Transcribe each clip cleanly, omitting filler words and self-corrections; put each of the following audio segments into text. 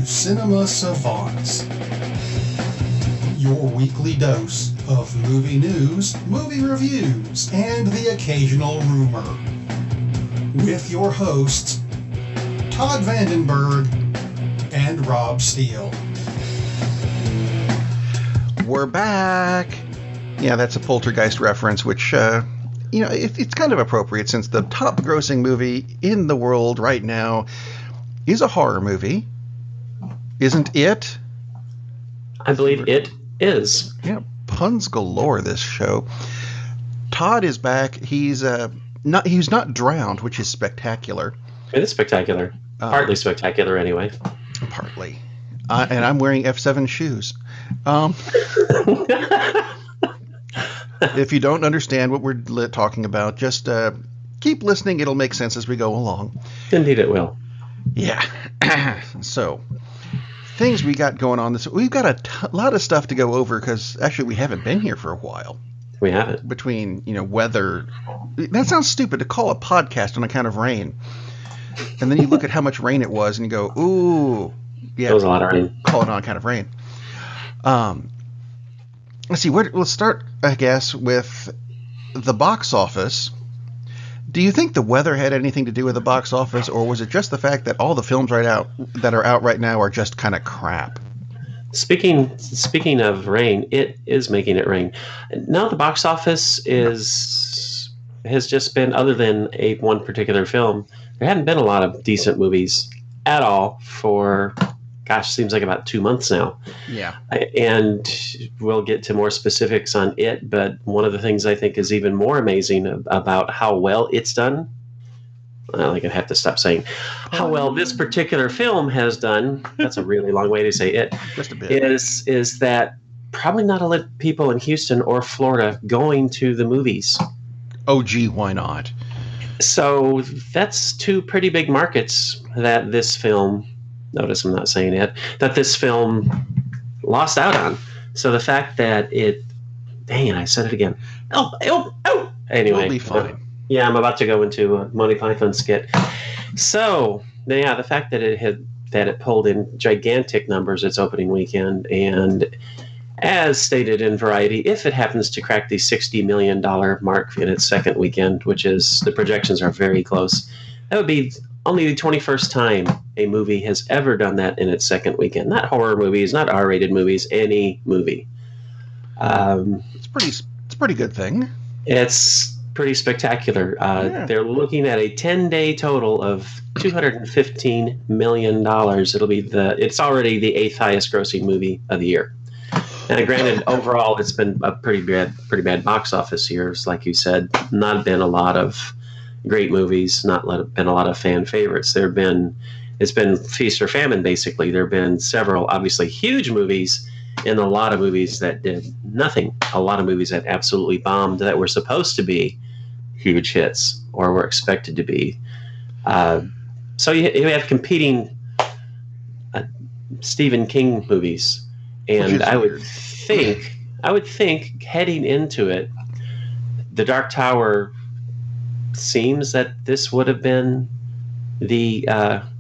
to Cinema Savants, your weekly dose of movie news, movie reviews, and the occasional rumor. With your hosts, Todd Vandenberg and Rob Steele. We're back. Yeah, that's a Poltergeist reference, which, it's kind of appropriate since the top grossing movie in the world right now is a horror movie. Isn't it? I believe it is. Yeah, puns galore this show. Todd is back. He's not drowned, which is spectacular. It is spectacular. Partly spectacular, anyway. Partly. And I'm wearing F7 shoes. If you don't understand what we're talking about, just keep listening. It'll make sense as we go along. Indeed it will. Yeah. So, things we got going on this. We've got a lot of stuff to go over because actually we haven't been here for a while. We haven't. Between, weather. That sounds stupid to call a podcast on account of rain. And then you look at how much rain it was and you go, ooh. Yeah, it was a lot of rain. Call it on account of rain. Let's see. Let's start, I guess, with the box office. Do you think the weather had anything to do with the box office, or was it just the fact that all the films that are out right now are just kind of crap? Speaking of rain, it is making it rain. Now the box office has just been, other than one particular film, there haven't been a lot of decent movies at all for, seems like about 2 months now. Yeah. And we'll get to more specifics on it, but one of the things I think is even more amazing about how well it's done, I think I have to stop saying how well this particular film has done, that's a really long way to say it, just a bit. is that probably not a lot of people in Houston or Florida going to the movies. Oh, gee, why not? So that's two pretty big markets that this film, notice I'm not saying it, that this film lost out on. So the fact that dang it, I said it again. Oh. Anyway. It'll be fine. Yeah, I'm about to go into a Monty Python skit. So, yeah, the fact that it pulled in gigantic numbers its opening weekend, and as stated in Variety, if it happens to crack the $60 million mark in its second weekend, which is, the projections are very close, that would be only the 21st time a movie has ever done that in its second weekend. Not horror movies, not R-rated movies, any movie. It's a pretty good thing. It's pretty spectacular. Yeah. They're looking at a 10-day total of $215 million. It's already the 8th highest grossing movie of the year. And granted, overall, it's been a pretty bad box office years, like you said. Not been a lot of great movies, been a lot of fan favorites. It's been feast or famine, basically. There have been several, obviously, huge movies and a lot of movies that did nothing. A lot of movies that absolutely bombed that were supposed to be huge hits or were expected to be. So you have competing Stephen King movies. And I would think heading into it, The Dark Tower seems that this would have been the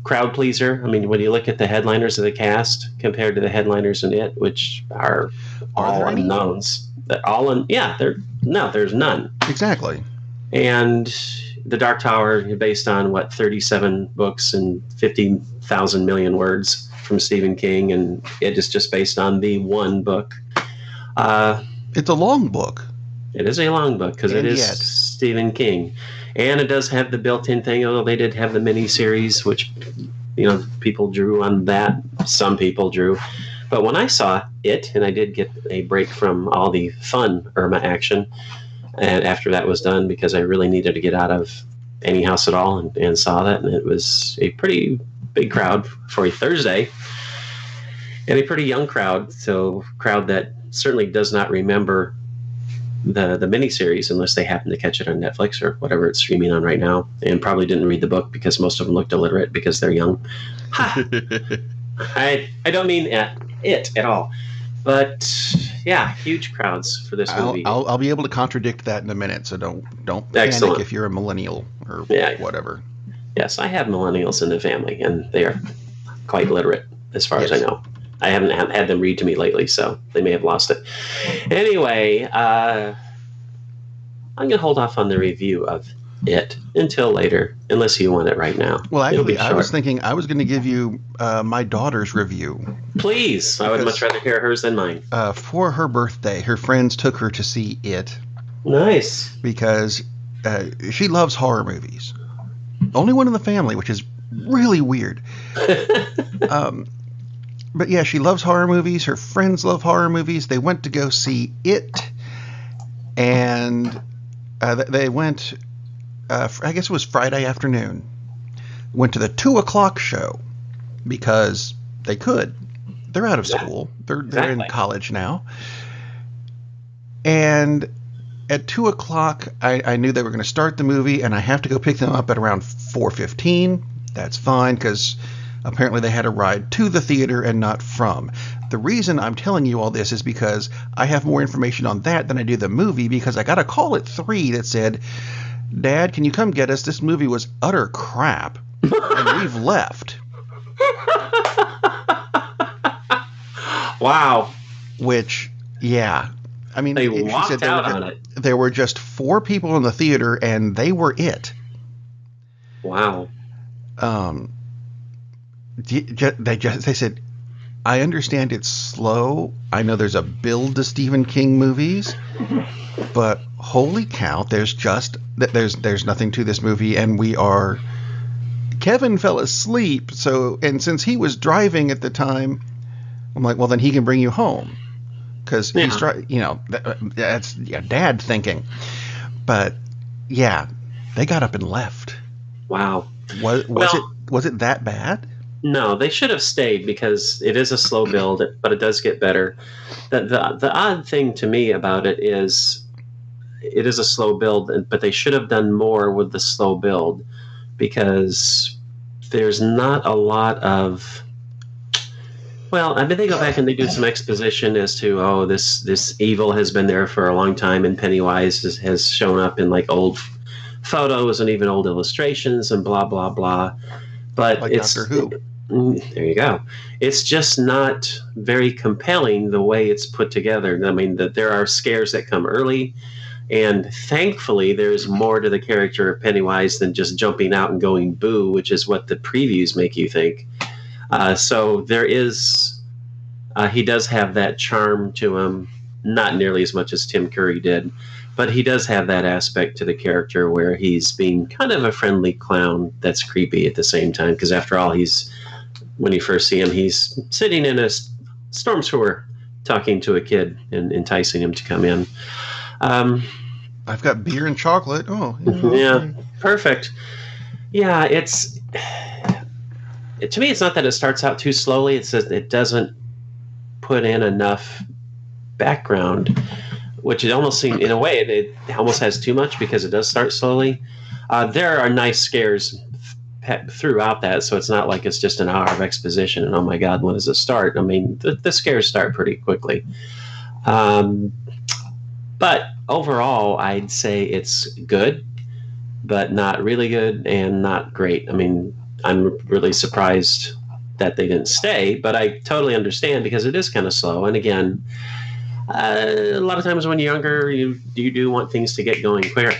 crowd pleaser. I mean, when you look at the headliners of the cast compared to the headliners in it, which are all unknowns, there's none. Exactly. And The Dark Tower, based on 37 books and 50,000 million words from Stephen King, and it is just based on the one book. It's a long book. It is a long book because it is Stephen King. And it does have the built-in thing, although they did have the mini-series, which, people drew on that. Some people drew. But when I saw it, and I did get a break from all the fun Irma action, and after that was done, because I really needed to get out of any house at all, and saw that, and it was a pretty big crowd for a Thursday, and a pretty young crowd, so crowd that certainly does not remember the miniseries unless they happen to catch it on Netflix or whatever it's streaming on right now, and probably didn't read the book because most of them looked illiterate because they're young. I don't mean it at all, but yeah, huge crowds for this movie. I'll be able to contradict that in a minute, so don't Excellent. panic if you're a millennial or whatever. Yes, I have millennials in the family, and they are quite literate. as far as I know. I haven't had them read to me lately, so they may have lost it. Anyway, I'm going to hold off on the review of it until later, unless you want it right now. Well, actually, I was thinking I was going to give you my daughter's review. Please. I would much rather hear hers than mine. For her birthday, her friends took her to see It. Nice. Because she loves horror movies. Only one in the family, which is really weird. But yeah, she loves horror movies. Her friends love horror movies. They went to go see It. And they went... I guess it was Friday afternoon. Went to the 2:00 show because they could. They're out of school. They're in college now. And at 2:00, I knew they were going to start the movie, and I have to go pick them up at around 4:15. That's fine because apparently they had a ride to the theater and not from. The reason I'm telling you all this is because I have more information on that than I do the movie, because I got a call at 3 that said, Dad, can you come get us? This movie was utter crap, and we've left. Wow. Which, yeah. I mean, they walked out on it. There were just 4 people in the theater, and they were it. Wow. They said, I understand it's slow. I know there's a build to Stephen King movies, but holy cow, there's nothing to this movie, and Kevin fell asleep, and since he was driving at the time, I'm like, well, then he can bring you home, because he's that's Dad thinking. But yeah, they got up and left. Wow. Was it that bad? No, they should have stayed, because it is a slow build, but it does get better. The odd thing to me about it is a slow build, but they should have done more with the slow build, because there's not a lot of... Well, I mean, they go back and they do some exposition as to, this evil has been there for a long time, and Pennywise has shown up in like old photos and even old illustrations and blah, blah, blah. But like it's... Doctor Who. There you go. It's just not very compelling the way it's put together. I mean, there are scares that come early, and thankfully there's more to the character of Pennywise than just jumping out and going boo, which is what the previews make you think. So there is... he does have that charm to him, not nearly as much as Tim Curry did, but he does have that aspect to the character where he's being kind of a friendly clown that's creepy at the same time, because after all, when you first see him, he's sitting in a storm sewer talking to a kid and enticing him to come in. I've got beer and chocolate. Oh, yeah, perfect. Yeah, to me, it's not that it starts out too slowly. It's that it doesn't put in enough background, which it almost seems, in a way, it almost has too much, because it does start slowly. There are nice scares throughout that, so it's not like it's just an hour of exposition and, oh my God, when does it start? I mean, the scares start pretty quickly. But overall, I'd say it's good, but not really good and not great. I mean, I'm really surprised that they didn't stay, but I totally understand, because it is kind of slow. And again, a lot of times when you're younger, you do want things to get going quicker.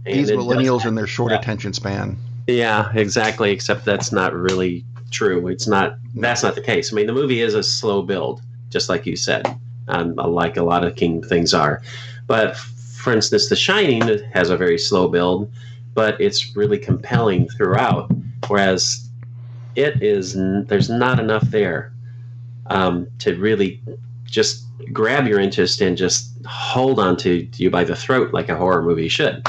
These millennials and their short attention span. Yeah, exactly. Except that's not really true. That's not the case. I mean, the movie is a slow build, just like you said, like a lot of King things are. But for instance, The Shining has a very slow build, but it's really compelling throughout. Whereas there's not enough there to really just grab your interest and just hold on to you by the throat like a horror movie should.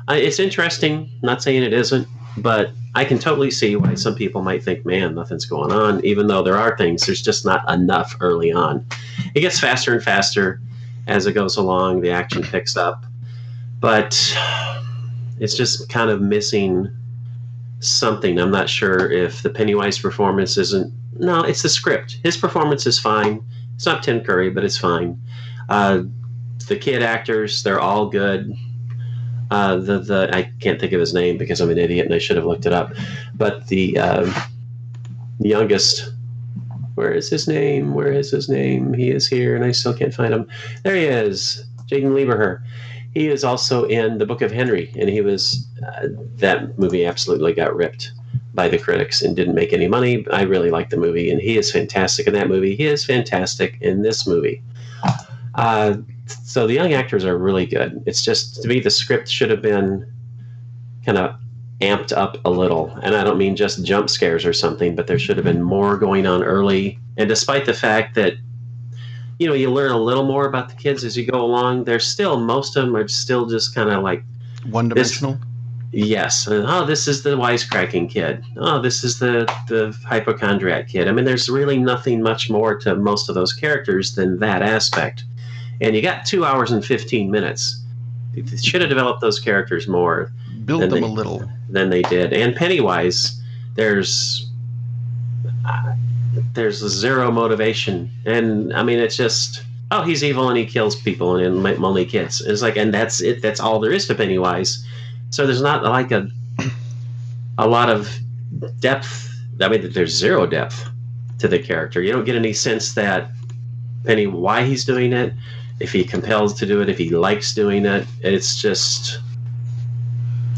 It's interesting, not saying it isn't, but I can totally see why some people might think, man, nothing's going on, even though there are things. There's just not enough early on. It gets faster and faster as it goes along. The action picks up, but it's just kind of missing something. I'm not sure if the Pennywise performance isn't... No, it's the script. His performance is fine. It's not Tim Curry, but it's fine. The kid actors, they're all good. I can't think of his name because I'm an idiot and I should have looked it up. But the youngest Where is his name? Where is his name? He is here, and I still can't find him. There he is, Jaden Lieberher. He is also in The Book of Henry, and he was that movie absolutely got ripped by the critics and didn't make any money. I really like the movie, and he is fantastic in that movie. He is fantastic in this movie. So the young actors are really good. It's just, to me, the script should have been kind of amped up a little. And I don't mean just jump scares or something, but there should have been more going on early. And despite the fact that, you know, you learn a little more about the kids as you go along, there's still, most of them are still just kind of like one-dimensional. Yes. Oh, this is the wisecracking kid. Oh, this is the hypochondriac kid. I mean, there's really nothing much more to most of those characters than that aspect. And you got 2 hours and 15 minutes. You should have developed those characters more. Build them a little. Than they did. And Pennywise, there's zero motivation. And, I mean, it's just, oh, he's evil and he kills people and only kids. It's like, and that's it. That's all there is to Pennywise. So there's not like a lot of depth. I mean, there's zero depth to the character. You don't get any sense that why he's doing it, if he compels to do it, if he likes doing it. It's just,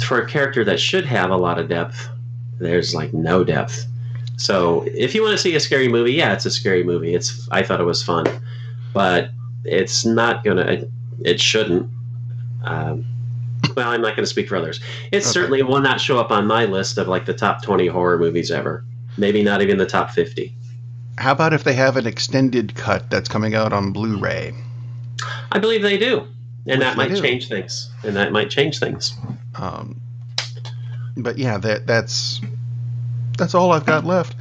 for a character that should have a lot of depth, there's like no depth. So if you want to see a scary movie, yeah, it's a scary movie. I thought it was fun, but it's not gonna. It shouldn't. Well, I'm not going to speak for others. It certainly will not show up on my list of like the top 20 horror movies ever. Maybe not even the top 50. How about if they have an extended cut that's coming out on Blu-ray? I believe they do. And that might change things. But yeah, that's all I've got left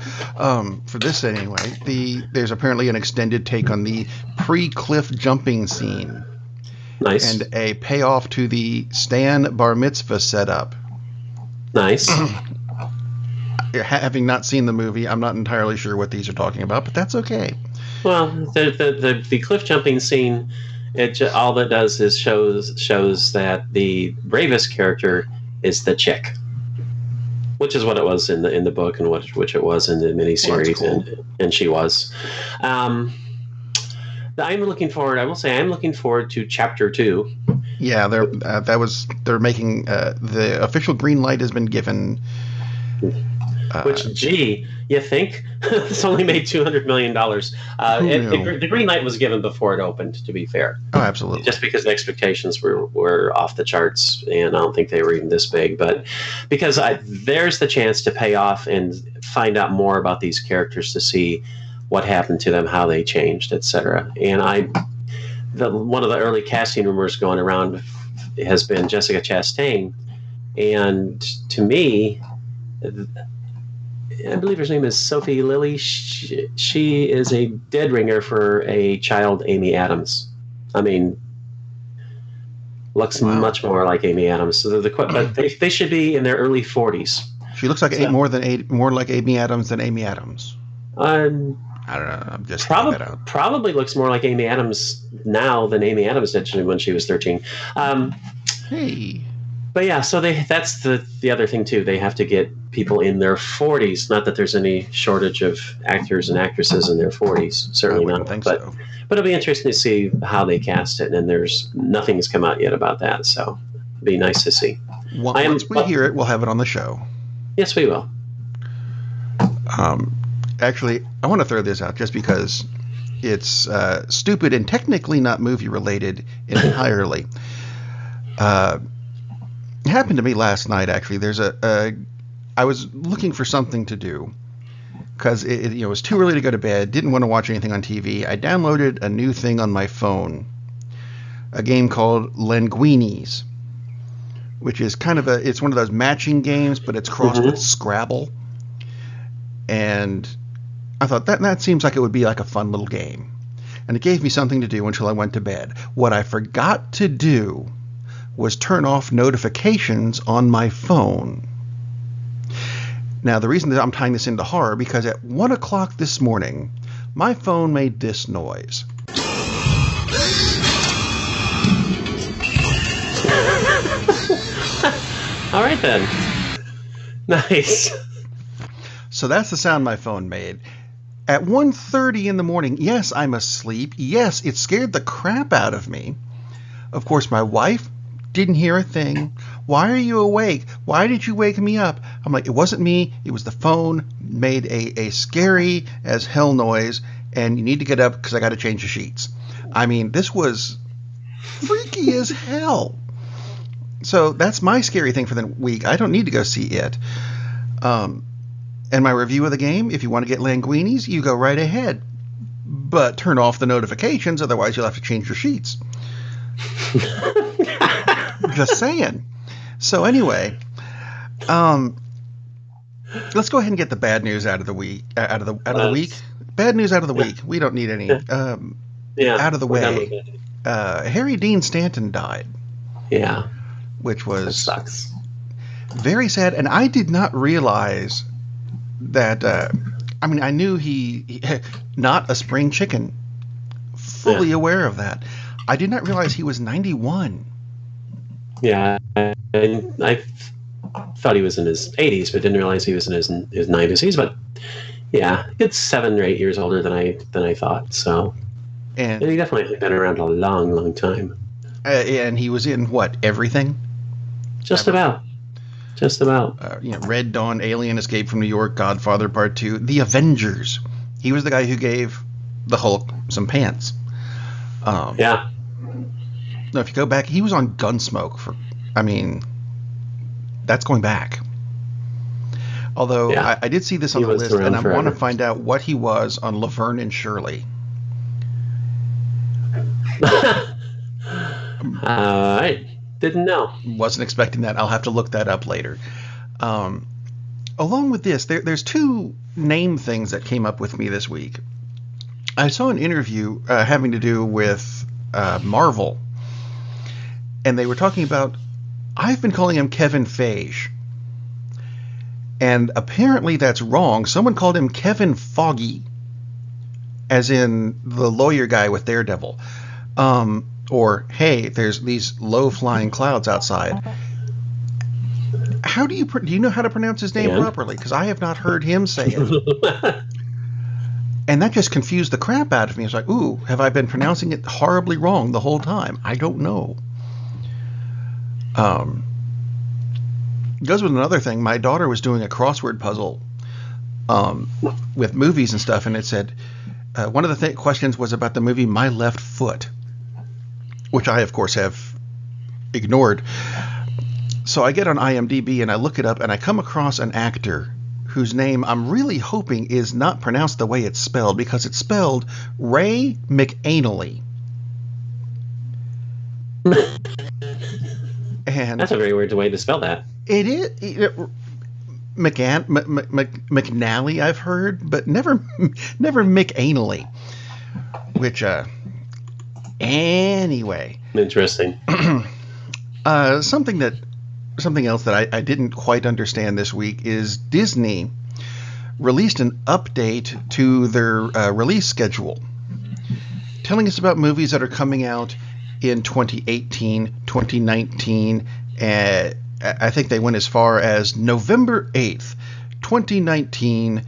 for this anyway. There's apparently an extended take on the pre-cliff jumping scene. Nice. And a payoff to the Stan bar mitzvah setup. Nice. Having not seen the movie, I'm not entirely sure what these are talking about, but that's okay. Well, the cliff jumping scene, all that does is shows that the bravest character is the chick, which is what it was in the book and which it was in the miniseries, cool. and she was. I'm looking forward to Chapter 2. Yeah, they're making the official green light has been given. Which, gee, you think it's only made $200 million? The green light was given before it opened. To be fair, oh, absolutely. Just because the expectations were off the charts, and I don't think they were even this big. But because there's the chance to pay off and find out more about these characters, to see what happened to them, how they changed, etc. And one of the early casting rumors going around has been Jessica Chastain, and to me, I believe her name is Sophie Lilly. She is a dead ringer for a child Amy Adams. I mean, looks much more like Amy Adams. So but they should be in their early 40s. She looks like more like Amy Adams than Amy Adams. I don't know. I'm just probably looks more like Amy Adams now than Amy Adams did when she was 13. Hey. But yeah, so that's the other thing too. They have to get people in their 40s. Not that there's any shortage of actors and actresses in their 40s. Certainly not. But it'll be interesting to see how they cast it. And nothing has come out yet about that. So it'll be nice to see. Once we hear it, we'll have it on the show. Yes, we will. Actually, I want to throw this out just because it's stupid and technically not movie related entirely. It happened to me last night. Actually, I was looking for something to do because it was too early to go to bed. Didn't want to watch anything on TV. I downloaded a new thing on my phone, a game called Linguinis, which is it's one of those matching games, but it's crossed with Scrabble. And I thought that seems like it would be like a fun little game. And it gave me something to do until I went to bed. What I forgot to do was turn off notifications on my phone. Now, the reason that I'm tying this into horror, because at 1 o'clock this morning, my phone made this noise. All right, then. Nice. So that's the sound my phone made. At 1:30 in the morning, yes, I'm asleep. Yes, it scared the crap out of me. Of course, my wife didn't hear a thing. Why are you awake? Why did you wake me up? I'm like, it wasn't me. It was the phone. Made a scary as hell noise, and you need to get up because I got to change the sheets. I mean, this was freaky as hell. So that's my scary thing for the week. I don't need to go see it. And my review of the game, if you want to get linguinis, you go right ahead. But turn off the notifications, otherwise you'll have to change your sheets. Just saying. So anyway, let's go ahead and get the bad news out of the week. Out of the week. Bad news out of the week. We don't need any. Out of the way. Harry Dean Stanton died. Yeah. Which was that sucks. Very sad, and I did not realize that. I mean, I knew he not a spring chicken. Fully aware of that. I did not realize he was 91. Yeah, I thought he was in his 80s, but didn't realize he was in his 90s. He's about, it's 7 or 8 years older than I thought. So, and he definitely been around a long, long time. And he was in what, everything? Just about. Red Dawn, Alien, Escape from New York, Godfather Part 2, The Avengers. He was the guy who gave the Hulk some pants. No, if you go back, he was on Gunsmoke that's going back. Although I did see this on the list, and I want to find out what he was on Laverne and Shirley. I didn't know. Wasn't expecting that. I'll have to look that up later. Along with this, there's 2 name things that came up with me this week. I saw an interview having to do with Marvel, and they were talking about, I've been calling him Kevin Feige, and apparently that's wrong. Someone called him Kevin Foggy, as in the lawyer guy with Daredevil. Or, hey, there's these low-flying clouds outside. How do you know how to pronounce his name properly? Because I have not heard him say it. And that just confused the crap out of me. It's like, ooh, have I been pronouncing it horribly wrong the whole time? I don't know. Goes with another thing. My daughter was doing a crossword puzzle with movies and stuff, and it said, one of the questions was about the movie My Left Foot, which I, of course, have ignored. So I get on IMDb and I look it up, and I come across an actor whose name I'm really hoping is not pronounced the way it's spelled, because it's spelled Ray McAnally. And that's a very weird way to spell that. It is. McNally, I've heard, but never McAnally. Which, anyway. Interesting. Something else that I didn't quite understand this week is Disney released an update to their release schedule, telling us about movies that are coming out in 2018, 2019, and I think they went as far as November 8th, 2019.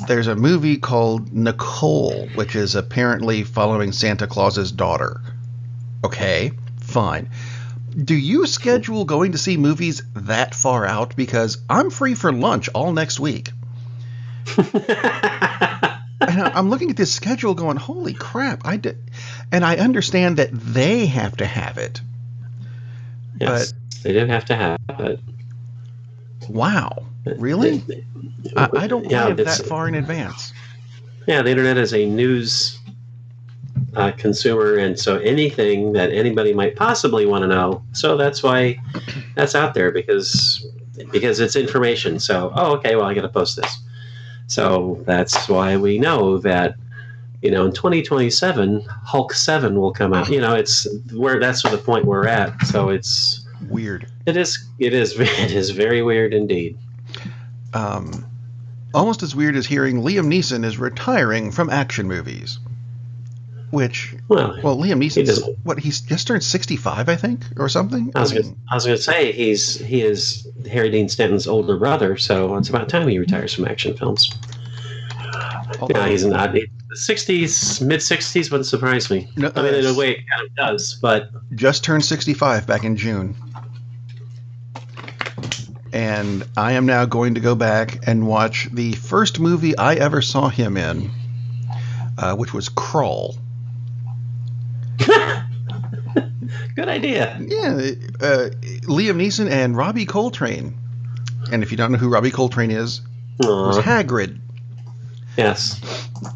There's a movie called Nicole, which is apparently following Santa Claus's daughter. Okay, fine. Do you schedule going to see movies that far out? Because I'm free for lunch all next week. And I'm looking at this schedule going, holy crap. And I understand that they have to have it. Yes, but they do have to have it. Wow. Really? I don't plan that far in advance. Yeah, the internet is a news consumer, and so anything that anybody might possibly want to know, so that's why that's out there, because it's information. So, okay, well, I got to post this. So that's why we know that, in 2027, Hulk 7 will come out. That's the point we're at. So it's weird. It is very weird indeed. Almost as weird as hearing Liam Neeson is retiring from action movies. Which, Liam Neeson, he's just turned 65, I think, or something? I was going to say, he is Harry Dean Stanton's older brother, so it's about time he retires from action films. Although, he's not. The 60s, mid 60s wouldn't surprise me. No, I mean, in a way, it kind of does, but just turned 65 back in June. And I am now going to go back and watch the first movie I ever saw him in, which was Crawl. Good idea. Yeah, Liam Neeson and Robbie Coltrane. And if you don't know who Robbie Coltrane is, it was Hagrid. Yes.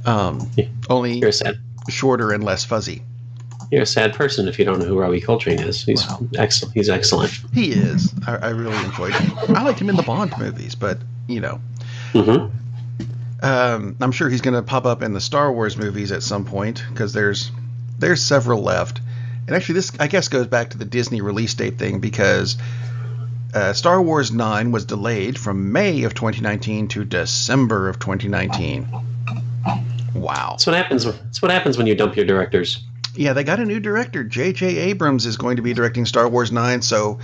Only You're sad. shorter and less fuzzy. You're a sad person if you don't know who Robbie Coltrane is. He's excellent. He's excellent. He is. I really enjoyed him. I liked him in the Bond movies, but, you know. Mm-hmm. I'm sure he's going to pop up in the Star Wars movies at some point, because there's several left. And actually, this, I guess, goes back to the Disney release date thing, because Star Wars 9 was delayed from May of 2019 to December of 2019. Wow. That's what happens. That's what happens when you dump your directors. Yeah, they got a new director. J.J. Abrams is going to be directing Star Wars 9, so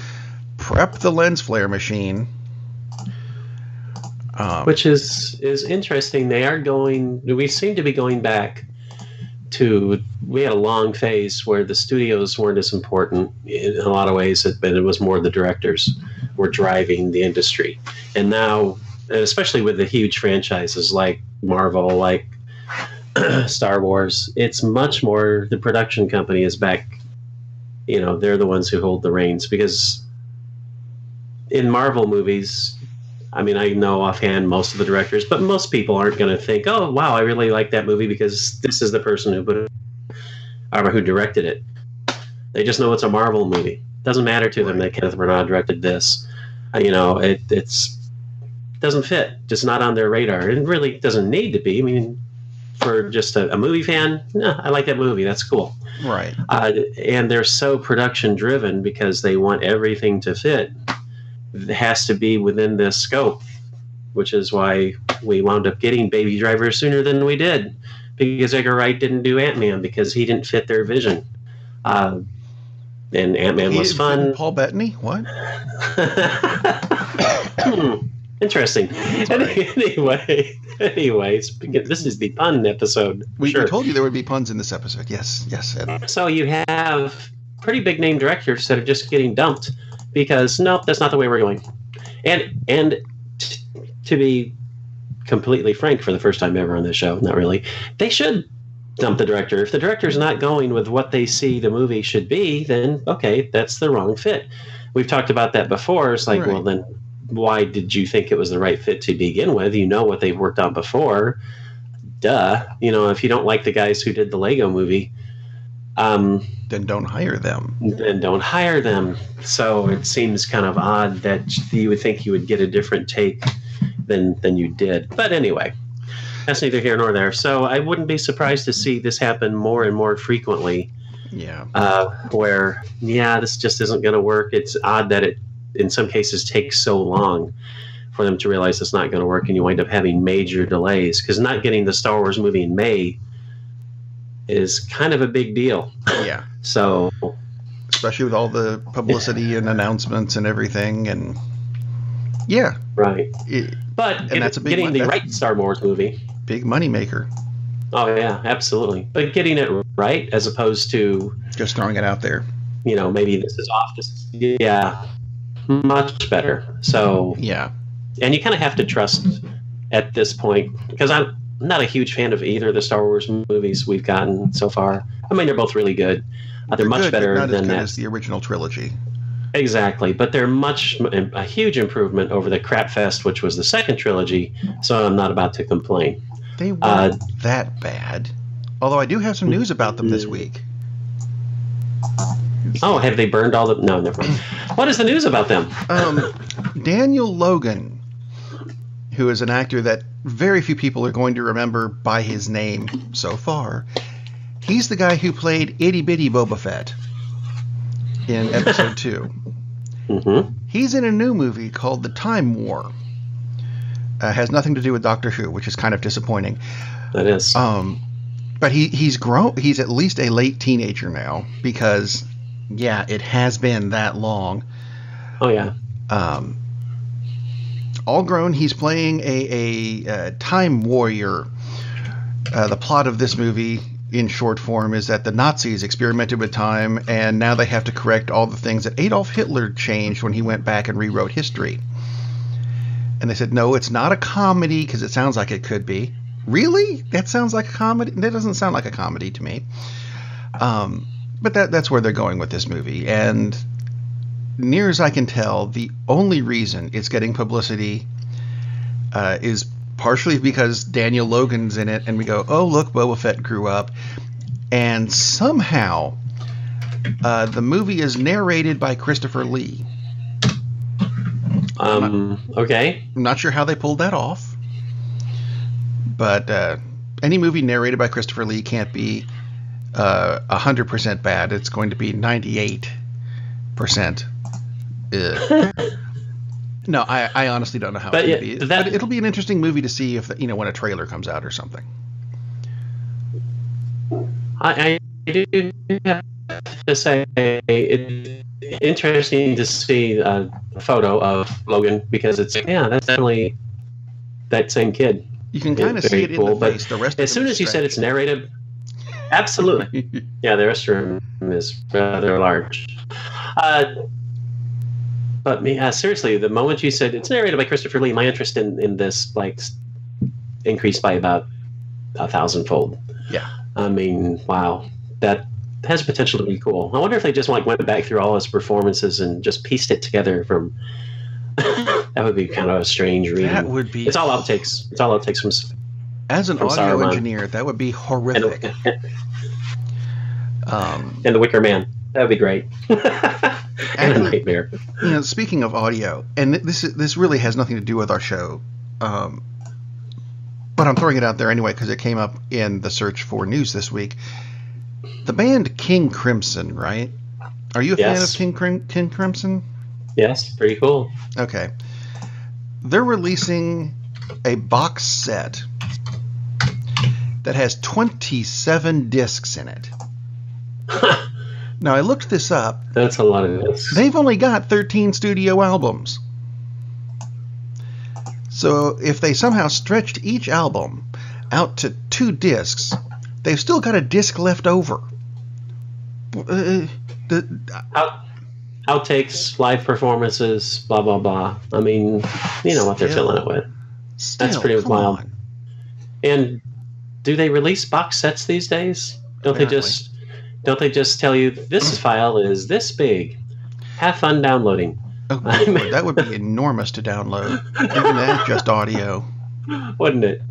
prep the lens flare machine. Which is interesting. They are going. We seem to be going back to. We had a long phase where the studios weren't as important in a lot of ways, but it was more the directors were driving the industry. And now, and especially with the huge franchises like Marvel, like Star Wars, it's much more the production company is back. You know, they're the ones who hold the reins, because in Marvel movies, I mean, I know offhand most of the directors, but most people aren't going to think, oh, wow, I really like that movie because this is the person who put it, or who directed it. They just know it's a Marvel movie. Doesn't matter to them that Kenneth Branagh directed this. You know, it's doesn't fit. Just not on their radar. It really doesn't need to be. I mean, for just a movie fan, I like that movie. That's cool. Right. And they're so production driven because they want everything to fit. It has to be within this scope, which is why we wound up getting Baby Driver sooner than we did, because Edgar Wright didn't do Ant-Man because he didn't fit their vision. And Ant-Man was fun. Paul Bettany? What? Interesting. Anyways, this is the pun episode. We told you there would be puns in this episode. Yes, Ed. So you have pretty big name directors that are just getting dumped because nope, that's not the way we're going. And to be completely frank, for the first time ever on this show, not really, they should dump the director. If the director's not going with what they see the movie should be, then okay, that's the wrong fit. We've talked about that before. It's like, well, then why did you think it was the right fit to begin with? You know what they've worked on before. Duh. You know, if you don't like the guys who did the Lego movie, then don't hire them. So it seems kind of odd that you would think you would get a different take than you did. But anyway, that's neither here nor there. So I wouldn't be surprised to see this happen more and more frequently. Yeah. Where, this just isn't going to work. It's odd that it, in some cases, takes so long for them to realize it's not going to work, and you wind up having major delays, because not getting the Star Wars movie in May is kind of a big deal. Yeah. So, especially with all the publicity and announcements and everything, and right. But that's a big getting the right Star Wars movie, big money maker. Oh yeah, absolutely. But getting it right as opposed to just throwing it out there. You know, maybe this is off. Much better. So and you kind of have to trust at this point, because I'm not a huge fan of either of the Star Wars movies we've gotten so far. I mean, they're both really good. They're much better not than as good that. as the original trilogy. Exactly, but they're a huge improvement over the crap fest, which was the second trilogy. So I'm not about to complain. They weren't that bad. Although I do have some news about them this week. Oh, have they burned all the... No, never mind. What is the news about them? Daniel Logan, who is an actor that very few people are going to remember by his name so far. He's the guy who played Itty Bitty Boba Fett in episode 2. Mm-hmm. He's in a new movie called The Time War. Has nothing to do with Doctor Who, which is kind of disappointing. That is. But he's grown. He's at least a late teenager now, because, it has been that long. Oh, yeah. All grown, he's playing a time warrior The plot of this movie, in short form, is that the Nazis experimented with time, and now they have to correct all the things that Adolf Hitler changed when he went back and rewrote history. And they said, no, it's not a comedy, because it sounds like it could be. Really? That sounds like a comedy? That doesn't sound like a comedy to me. But that's where they're going with this movie. And near as I can tell, the only reason it's getting publicity is partially because Daniel Logan's in it, and we go, oh, look, Boba Fett grew up. And somehow, the movie is narrated by Christopher Lee. Okay. I'm not sure how they pulled that off. But any movie narrated by Christopher Lee can't be 100% bad. It's going to be 98%. No, I honestly don't know how it's going to be. But it'll be an interesting movie to see if when a trailer comes out or something. I do have to say it's interesting to see a photo of Logan, because it's that's definitely that same kid. You can kind of see it in the face. The rest as soon as you said it's narrated, absolutely. Yeah, the restroom is rather large. But seriously, the moment you said it's narrated by Christopher Lee, my interest in this increased by about 1,000-fold. Yeah. I mean, wow, that has potential to be cool. I wonder if they just went back through all his performances and just pieced it together from. That would be kind of a strange reading. That would be. It's all outtakes. It's all outtakes from. As an audio engineer, that would be horrific. And the Wicker Man. That would be great. And a nightmare. Speaking of audio, and this really has nothing to do with our show, but I'm throwing it out there anyway because it came up in the search for news this week. The band King Crimson, right? Are you a fan of King Crimson? Yes, pretty cool. Okay. They're releasing a box set that has 27 discs in it. Now, I looked this up. That's a lot of discs. They've only got 13 studio albums. So if they somehow stretched each album out to 2 discs, they've still got a disc left over. Outtakes, live performances, blah, blah, blah. I mean, you know what they're filling it with. That's pretty wild. And do they release box sets these days? Don't they just tell you this file is this big? Have fun downloading. Oh, Lord, that would be enormous to download. Even that just audio. Wouldn't it?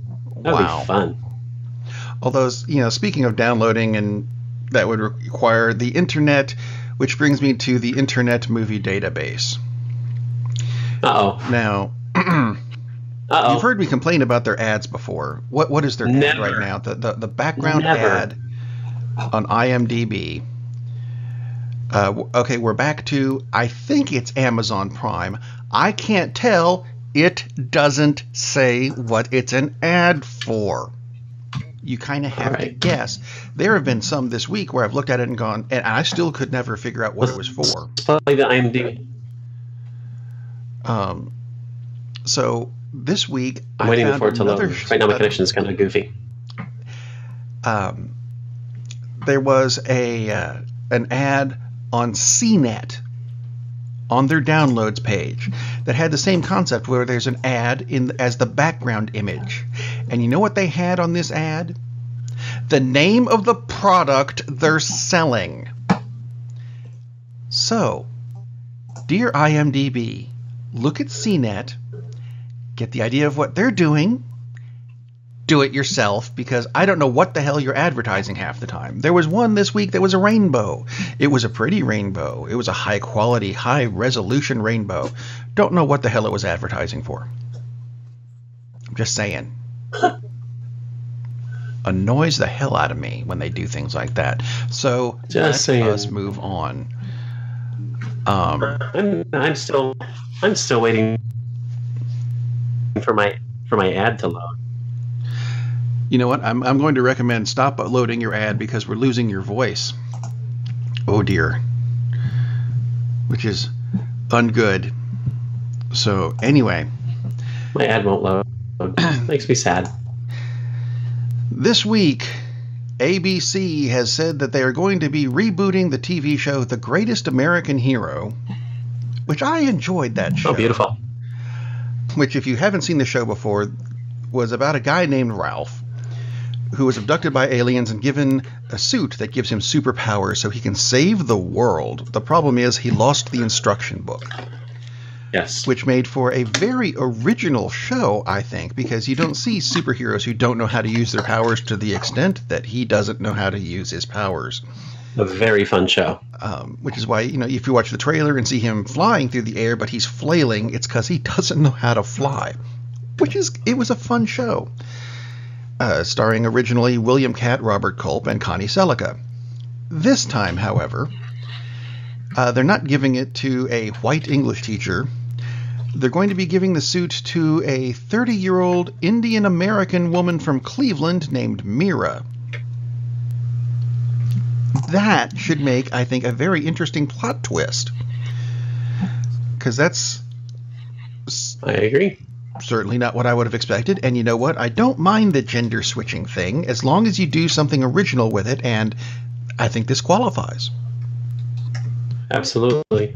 That'd be fun. Although, speaking of downloading, and that would require the internet, which brings me to the Internet Movie Database. Uh-oh. Now, you've heard me complain about their ads before. What is their ad right now? The background ad on IMDb. Okay, we're back to, I think it's Amazon Prime. I can't tell. It doesn't say what it's an ad for. You kind of have to guess. There have been some this week where I've looked at it and gone, and I still could never figure out what it was for. Probably the IMDb. So this week, I'm waiting for it to load. Right now, my connection is kind of goofy. There was an ad on CNET on their downloads page that had the same concept where there's an ad as the background image. And you know what they had on this ad? The name of the product they're selling. So, dear IMDb, look at CNET, get the idea of what they're doing, do it yourself, because I don't know what the hell you're advertising half the time. There was one this week that was a rainbow. It was a pretty rainbow. It was a high quality, high resolution rainbow. Don't know what the hell it was advertising for. I'm just saying. Annoys the hell out of me when they do things like that. So let us move on. I'm still waiting for my ad to load. You know what? I'm going to recommend stop loading your ad because we're losing your voice. Oh dear. Which is ungood. So anyway. My ad won't load. Makes me sad. This week, ABC has said that they are going to be rebooting the TV show The Greatest American Hero, which I enjoyed that show. Oh, beautiful. Which, if you haven't seen the show before, was about a guy named Ralph who was abducted by aliens and given a suit that gives him superpowers so he can save the world. The problem is he lost the instruction book. Yes. Which made for a very original show, I think, because you don't see superheroes who don't know how to use their powers to the extent that he doesn't know how to use his powers. A very fun show. Which is why, if you watch the trailer and see him flying through the air, but he's flailing, it's because he doesn't know how to fly. It was a fun show. Starring originally William Catt, Robert Culp, and Connie Selica. This time, however, they're not giving it to a white English teacher. They're going to be giving the suit to a 30-year-old Indian American woman from Cleveland named Mira. That should make, I think, a very interesting plot twist. Because that's... I agree. Certainly not what I would have expected. And you know what? I don't mind the gender switching thing as long as you do something original with it, and I think this qualifies. Absolutely.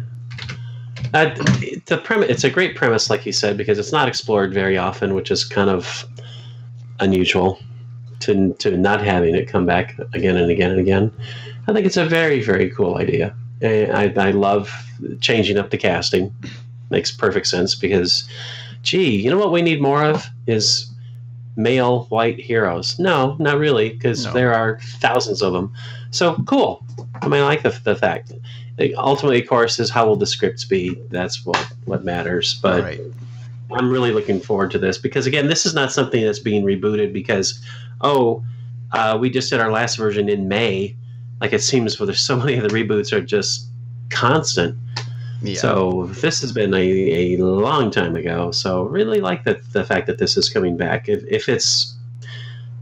It's a great premise, like you said, because it's not explored very often, which is kind of unusual to not having it come back again and again and again. I think it's a very, very cool idea. I love changing up the casting. Makes perfect sense because, gee, you know what we need more of is male white heroes. No, not really, because there are thousands of them. So cool. I mean, I like the fact. Ultimately, of course, is how will the scripts be. That's what matters. But right. I'm really looking forward to this because, again, this is not something that's being rebooted because, we just did our last version in May. Like it seems, there's so many of the reboots are just constant. Yeah. So this has been a long time ago. So really like the fact that this is coming back. If it's,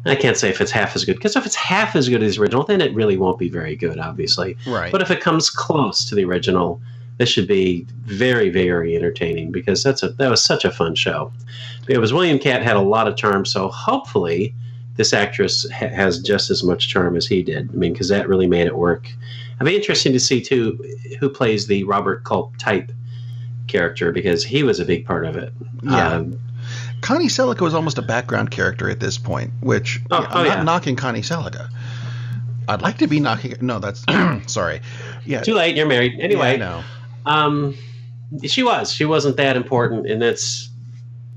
I can't say if it's half as good, because if it's half as good as the original, then it really won't be very good, obviously. Right. But if it comes close to the original, this should be very, very entertaining because that was such a fun show. It was William Catt had a lot of charm, so hopefully this actress has just as much charm as he did. I mean, because that really made it work. It'd be interesting to see, too, who plays the Robert Culp type character, because he was a big part of it. Yeah. Connie Selica was almost a background character at this point, which I'm not knocking Connie Selica. I'd like to be knocking... No, that's... sorry. Yeah. Too late, you're married. Anyway. Yeah, I know. She wasn't that important, and that's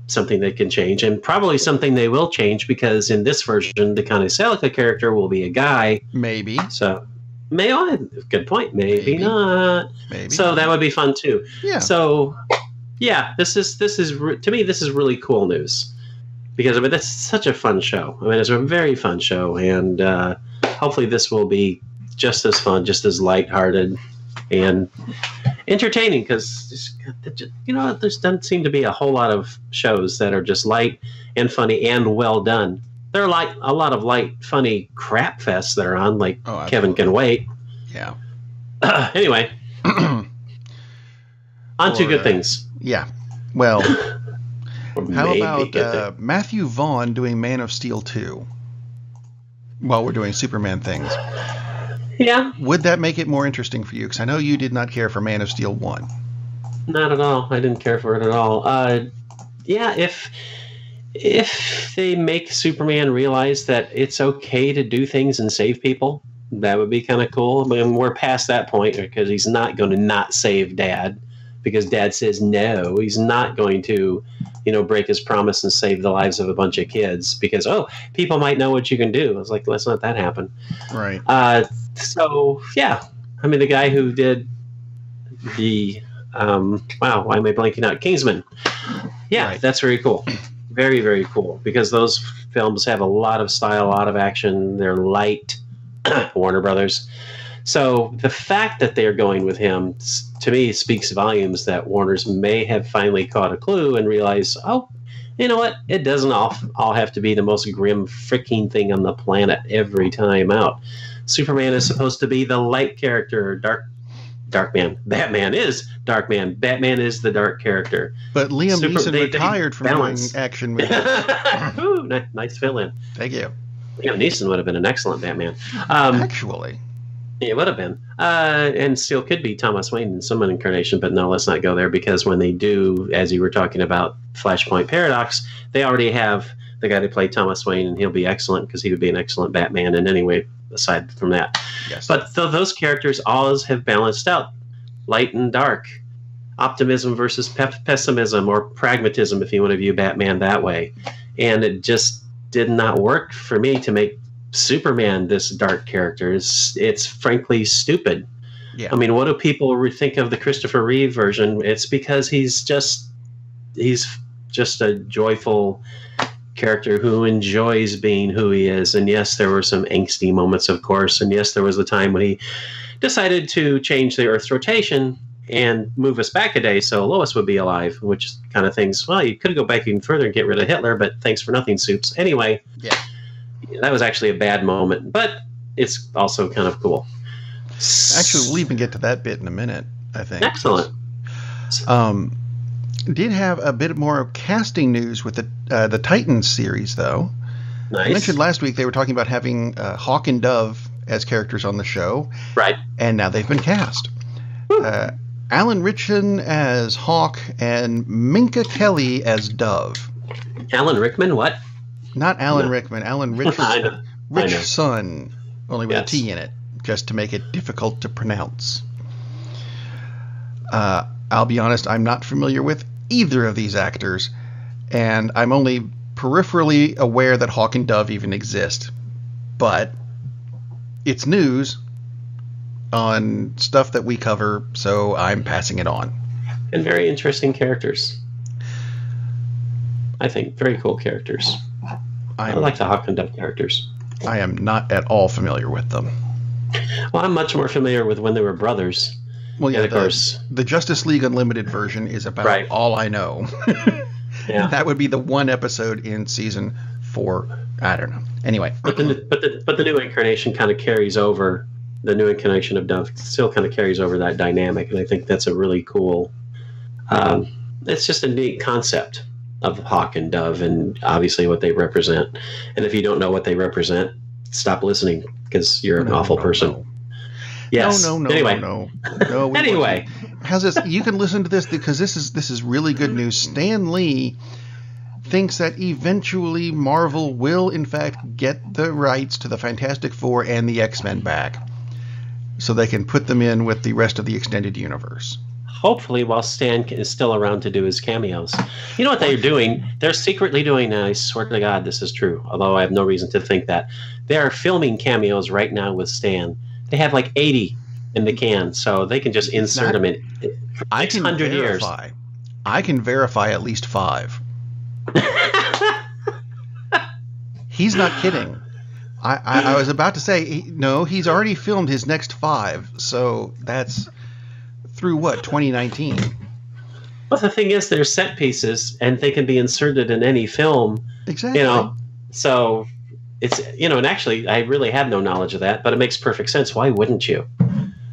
something that can change, and probably something they will change, because in this version, the Connie Selica character will be a guy. Maybe. So... good point. Maybe not. Maybe. So that would be fun too. Yeah. So, yeah, this is to me, this is really cool news because that's such a fun show. I mean, it's a very fun show, and hopefully this will be just as fun, just as lighthearted and entertaining. Because there doesn't seem to be a whole lot of shows that are just light and funny and well done. There are like a lot of light, funny crap fests that are on, like Kevin Can Wait. Yeah. Anyway, on to good things. Yeah. Well, how about Matthew Vaughn doing Man of Steel 2 while we're doing Superman things? Yeah. Would that make it more interesting for you? Because I know you did not care for Man of Steel 1. Not at all. I didn't care for it at all. Yeah, if they make Superman realize that it's okay to do things and save people, that would be kind of cool. I mean, we're past that point because he's not going to not save Dad because Dad says no. He's not going to, break his promise and save the lives of a bunch of kids because, people might know what you can do. I was like, let's not that happen. Right. So, yeah. I mean, the guy who did the, why am I blanking out? Kingsman. Yeah, right. That's very cool. Very, very cool, because those films have a lot of style, a lot of action. They're light, Warner Brothers. So the fact that they're going with him, to me, speaks volumes that Warner's may have finally caught a clue and realized, you know what? It doesn't all have to be the most grim freaking thing on the planet every time out. Superman is supposed to be the light character, Darkman. Batman is Darkman. Batman is the dark character. But Liam Neeson retired from doing action movies. Ooh, nice fill-in. Thank you. Liam Neeson would have been an excellent Batman. Actually. It would have been. And still could be Thomas Wayne in some incarnation, but no, let's not go there, because when they do, as you were talking about Flashpoint Paradox, they already have the guy that played Thomas Wayne, and he'll be excellent because he would be an excellent Batman in any way aside from that. Yes. But those characters always have balanced out light and dark, optimism versus pessimism, or pragmatism, if you want to view Batman that way. And it just did not work for me to make Superman this dark character. It's frankly stupid. Yeah. I mean, what do people think of the Christopher Reeve version? It's because he's just a joyful character who enjoys being who he is. And yes, there were some angsty moments, of course. And yes, there was the time when he decided to change the Earth's rotation and move us back a day so Lois would be alive, which kind of things, well, you could go back even further and get rid of Hitler, but thanks for nothing, Soups. Anyway, yeah, that was actually a bad moment, but it's also kind of cool. Actually, we'll even get to that bit in a minute, I think. Excellent. Did have a bit more casting news with the Titans series, though. Nice. I mentioned last week they were talking about having Hawk and Dove as characters on the show. Right. And now they've been cast. Alan Ritchson as Hawk and Minka Kelly as Dove. Alan Rickman, what? Not Alan Rickman. Alan Ritchson. Ritchson, only with a T in it, just to make it difficult to pronounce. I'll be honest, I'm not familiar with either of these actors, and I'm only peripherally aware that Hawk and Dove even exist. But it's news on stuff that we cover, so I'm passing it on. And very interesting characters. I think very cool characters. I like the Hawk and Dove characters. I am not at all familiar with them. Well, I'm much more familiar with when they were brothers. Well, yeah, of course. The Justice League Unlimited version is about all I know. Yeah. That would be the one episode in season 4. I don't know. Anyway. But the new incarnation kind of carries over. The new incarnation of Dove still kind of carries over that dynamic, and I think that's a really cool. It's just a neat concept of Hawk and Dove, and obviously what they represent. And if you don't know what they represent, stop listening because you're an awful person. No. Yes. No. Anyway, how's this? You can listen to this because this is really good news. Stan Lee thinks that eventually Marvel will in fact get the rights to the Fantastic Four and the X-Men back, so they can put them in with the rest of the extended universe. Hopefully while Stan is still around to do his cameos. You know what they're doing? They're secretly doing, I swear to God this is true, although I have no reason to think that. They are filming cameos right now with Stan. They have like 80 in the can, so they can just insert them in for 600 years. I can verify at least 5. He's not kidding. I was about to say, no, he's already filmed his next 5, so that's through what, 2019? Well, the thing is, they're set pieces, and they can be inserted in any film. Exactly. So it's, and actually, I really had no knowledge of that, but it makes perfect sense. Why wouldn't you?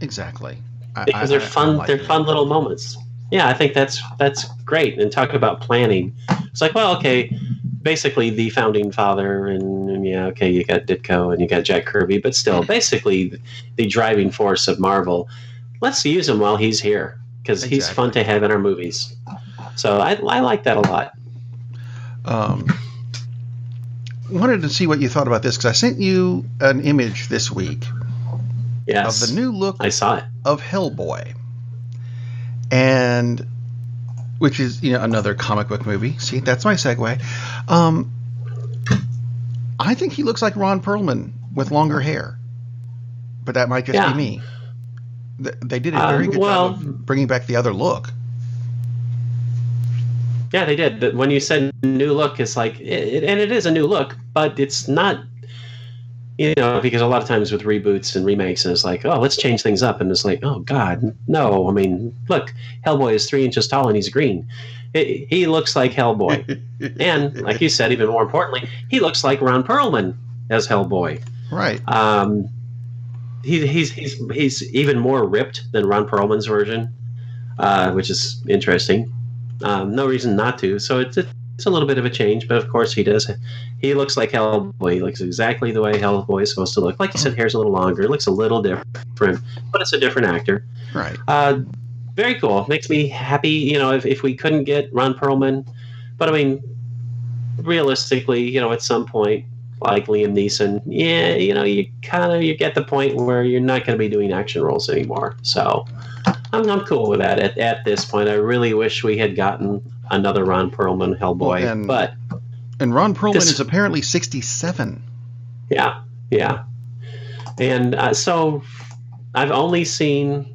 Exactly. Because they're fun. They're fun little moments. Yeah, I think that's great. And talk about planning. It's like, well, okay, basically the founding father, and you got Ditko and you got Jack Kirby, but still, basically the driving force of Marvel. Let's use him while he's here because he's fun to have in our movies. So I like that a lot. Wanted to see what you thought about this because I sent you an image this week. Yes. Of the new look I saw it. Of Hellboy. And which is, another comic book movie. See, that's my segue. I think he looks like Ron Perlman with longer hair. But that might just be me. They did a very good job of bringing back the other look. Yeah, they did. But when you said new look, it's like, and it is a new look, but it's not, because a lot of times with reboots and remakes, it's like, oh, let's change things up. And it's like, oh, God, no. I mean, look, Hellboy is 3 inches tall and he's green. He looks like Hellboy. And like you said, even more importantly, he looks like Ron Perlman as Hellboy. Right. He's even more ripped than Ron Perlman's version, which is interesting. No reason not to. So a little bit of a change, but of course he does. He looks like Hellboy. He looks exactly the way Hellboy is supposed to look. Like you said, hair's a little longer. It looks a little different, but it's a different actor. Right. Very cool. Makes me happy. You know, if we couldn't get Ron Perlman, but I mean, realistically, you know, at some point, like Liam Neeson, yeah, you know, you get the point where you're not going to be doing action roles anymore. So I'm cool with that at this point. I really wish we had gotten another Ron Perlman Hellboy, and Ron Perlman is apparently 67. Yeah, and so I've only seen,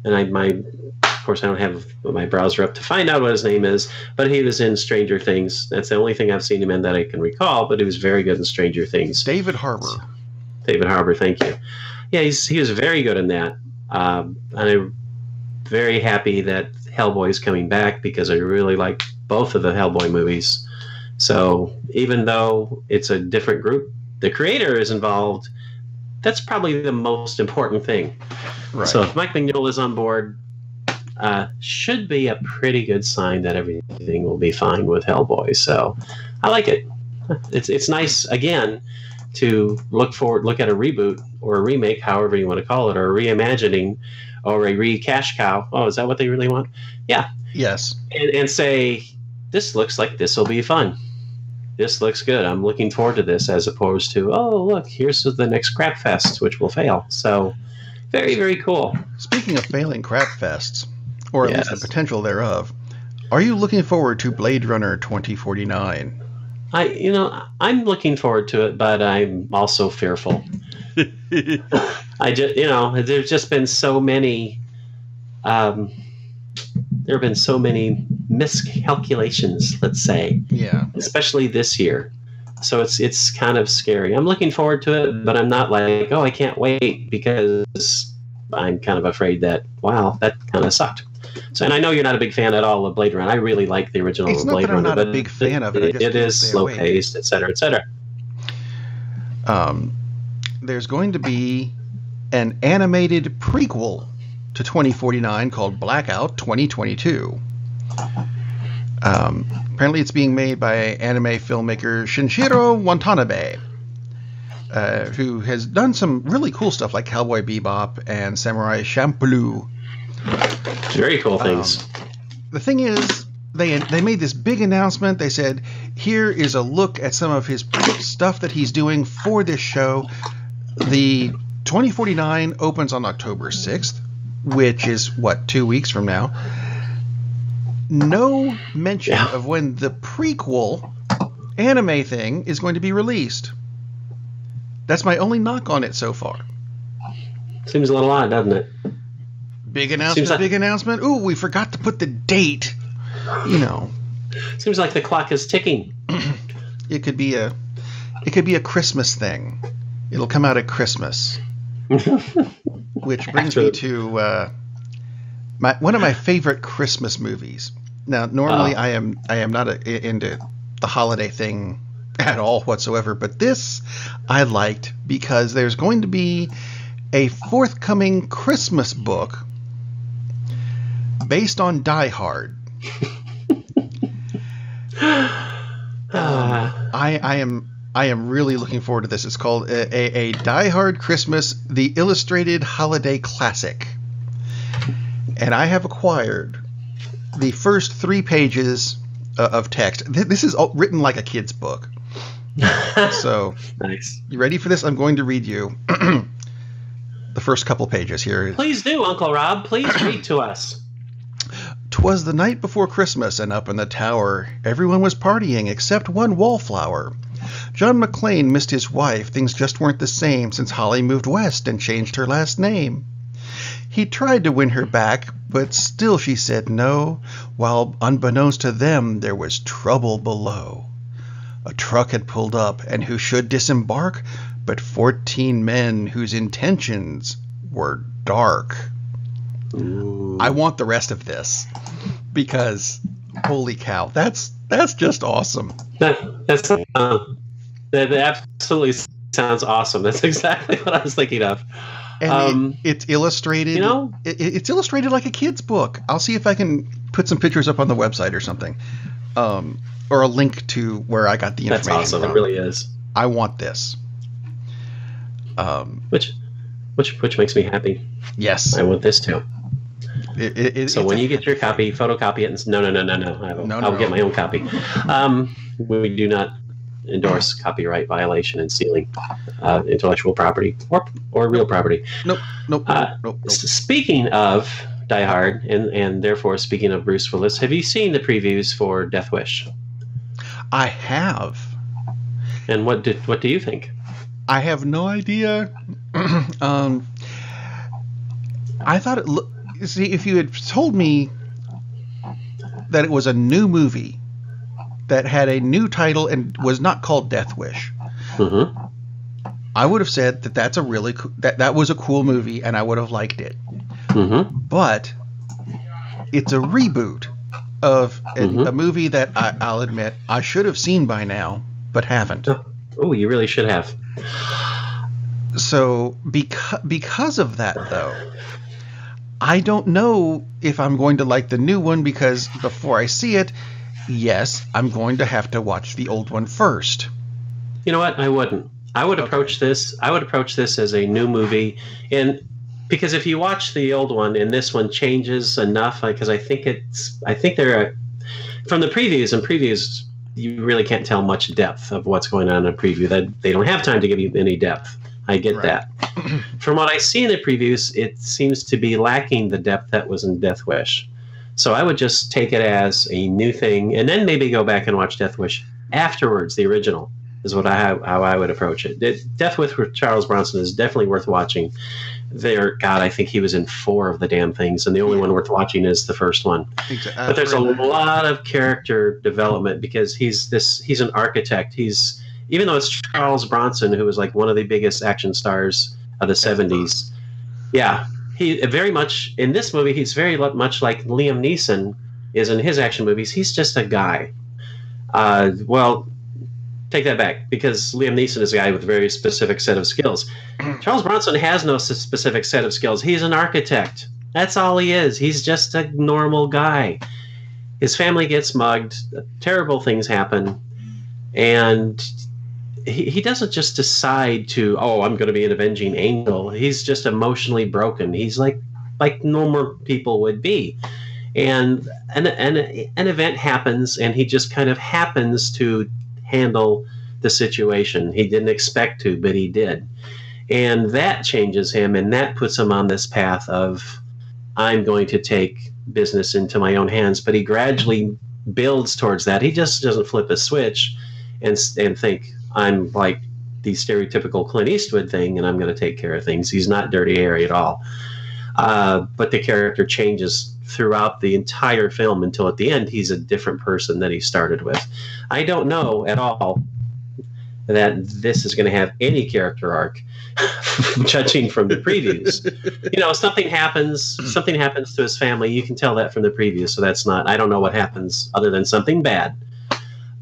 and of course I don't have my browser up to find out what his name is, but he was in Stranger Things. That's the only thing I've seen him in that I can recall. But he was very good in Stranger Things. David Harbour. David Harbour, thank you. Yeah, he was very good in that. And I'm very happy that Hellboy is coming back because I really like both of the Hellboy movies. So even though it's a different group, the creator is involved. That's probably the most important thing. Right. So if Mike Mignola is on board, should be a pretty good sign that everything will be fine with Hellboy. So I like it. It's nice again to look at a reboot or a remake, however you want to call it, or a reimagining or a re-cash cow. Oh, is that what they really want? Yeah. Yes. And say, this looks like this will be fun. This looks good. I'm looking forward to this, as opposed to, oh, look, here's the next crap fest, which will fail. So very, very cool. Speaking of failing crap fests, or at least the potential thereof, are you looking forward to Blade Runner 2049? I'm looking forward to it, but I'm also fearful. There's just been so many. There have been so many miscalculations, let's say. Yeah. Especially this year. So it's kind of scary. I'm looking forward to it, but I'm not like, oh, I can't wait, because I'm kind of afraid that, wow, that kind of sucked. So, and I know you're not a big fan at all of Blade Runner. I really like the original Blade Runner. It's not that I'm not a big fan of it. It is slow-paced, et cetera, et cetera. There's going to be an animated prequel to 2049 called Blackout 2022. Apparently it's being made by anime filmmaker Shinichiro Watanabe, who has done some really cool stuff like Cowboy Bebop and Samurai Champloo. Very cool things. The thing is, they made this big announcement. They said, here is a look at some of his stuff that he's doing for this show. The 2049 opens on October 6th, which is, 2 weeks from now. No mention of when the prequel anime thing is going to be released. That's my only knock on it so far. Seems a little odd, doesn't it? Big announcement. Ooh, we forgot to put the date. Seems like the clock is ticking. It could be a Christmas thing. It'll come out at Christmas. Which brings me to one of my favorite Christmas movies. Now, normally I am not into the holiday thing at all whatsoever, but this I liked because there's going to be a forthcoming Christmas book based on Die Hard. I am really looking forward to this. It's called a Die Hard Christmas, the Illustrated Holiday Classic. And I have acquired the first 3 pages of text. This is written like a kid's book. So, nice. You ready for this? I'm going to read you the first couple pages here. Please do, Uncle Rob. Please read to us. 'Twas the night before Christmas, and up in the tower everyone was partying except one wallflower. John McClane missed his wife. Things just weren't the same since Holly moved west and changed her last name. He tried to win her back, but still she said no, while unbeknownst to them there was trouble below. A truck had pulled up, and who should disembark but 14 men whose intentions were dark. Ooh. I want the rest of this because holy cow, that's just awesome. That absolutely sounds awesome. That's exactly what I was thinking of. And it's illustrated. It's illustrated like a kid's book. I'll see if I can put some pictures up on the website or something. or a link to where I got the information. That's awesome. From. It really is. I want this. Which makes me happy. Yes, I want this too. So when you get your copy, photocopy it. And, no. I'll get my own copy. We do not endorse copyright violation and stealing intellectual property or real property. Nope. Speaking of Die Hard, and therefore speaking of Bruce Willis, have you seen the previews for Death Wish? I have. And what do you think? I have no idea. I thought see, if you had told me that it was a new movie that had a new title and was not called Death Wish, I would have said that that's a really that was a cool movie and I would have liked it. But it's a reboot of a movie that I'll admit I should have seen by now, but haven't. Oh, you really should have. So because of that, though, I don't know if I'm going to like the new one, because before I see it, yes, I'm going to have to watch the old one first. You know what? I wouldn't. I would approach this. I would approach this as a new movie, and because if you watch the old one and this one changes enough, because I think they're from the previews and previews, you really can't tell much depth of what's going on in a preview. That they don't have time to give you any depth. I get that. From what I see in the previews, it seems to be lacking the depth that was in Death Wish. So I would just take it as a new thing, and then maybe go back and watch Death Wish afterwards. The original is how I would approach it. Death Wish with Charles Bronson is definitely worth watching. I think he was in 4 of the damn things, and the only one worth watching is the first one. Exactly. But there's a lot of character development because he's an architect. Even though it's Charles Bronson, who was like one of the biggest action stars of the 70s. Yeah, he very much in this movie. He's very much like Liam Neeson is in his action movies. He's just a guy. Well, take that back, because Liam Neeson is a guy with a very specific set of skills. Charles Bronson has no specific set of skills. He's an architect. That's all he is. He's just a normal guy. His family gets mugged. Terrible things happen. And he doesn't just decide to, I'm going to be an avenging angel. He's just emotionally broken. He's like normal people would be. And an event happens, and he just kind of happens to handle the situation. He didn't expect to, but he did. And that changes him, and that puts him on this path of, I'm going to take business into my own hands. But he gradually builds towards that. He just doesn't flip a switch and think, I'm like the stereotypical Clint Eastwood thing, and I'm going to take care of things. He's not Dirty Harry at all. But the character changes throughout the entire film until at the end he's a different person that he started with. I don't know at all that this is going to have any character arc, judging from the previews. Something happens to his family. You can tell that from the previews. So I don't know what happens other than something bad.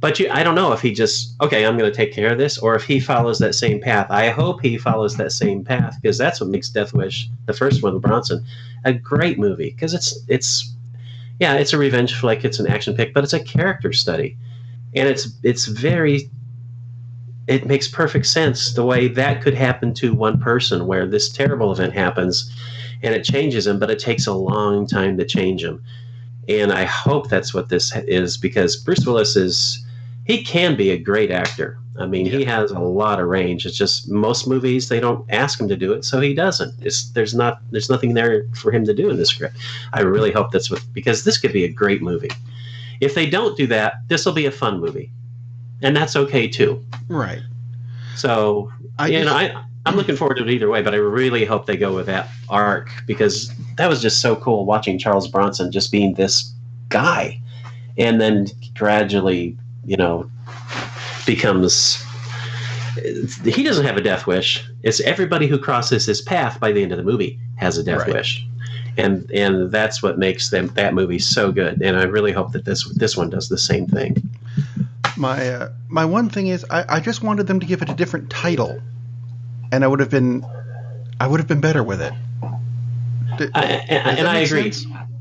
But I don't know if he just, I'm going to take care of this, or if he follows that same path. I hope he follows that same path, because that's what makes Death Wish, the first one with Bronson, a great movie. Because it's a revenge flick, it's an action pick, but it's a character study. And it makes perfect sense the way that could happen to one person, where this terrible event happens and it changes him, but it takes a long time to change him. And I hope that's what this is, because Bruce Willis he can be a great actor. I mean, He has a lot of range. It's just most movies, they don't ask him to do it, so he doesn't. There's nothing there for him to do in this script. I really hope that's because this could be a great movie. If they don't do that, this will be a fun movie, and that's okay too. Right. So I'm looking forward to it either way, but I really hope they go with that arc, because that was just so cool watching Charles Bronson just being this guy, and then gradually, becomes. He doesn't have a death wish. It's everybody who crosses his path by the end of the movie has a death wish, and that's what makes that movie so good. And I really hope that this one does the same thing. My one thing is I just wanted them to give it a different title, and I would have been better with it. And I agree.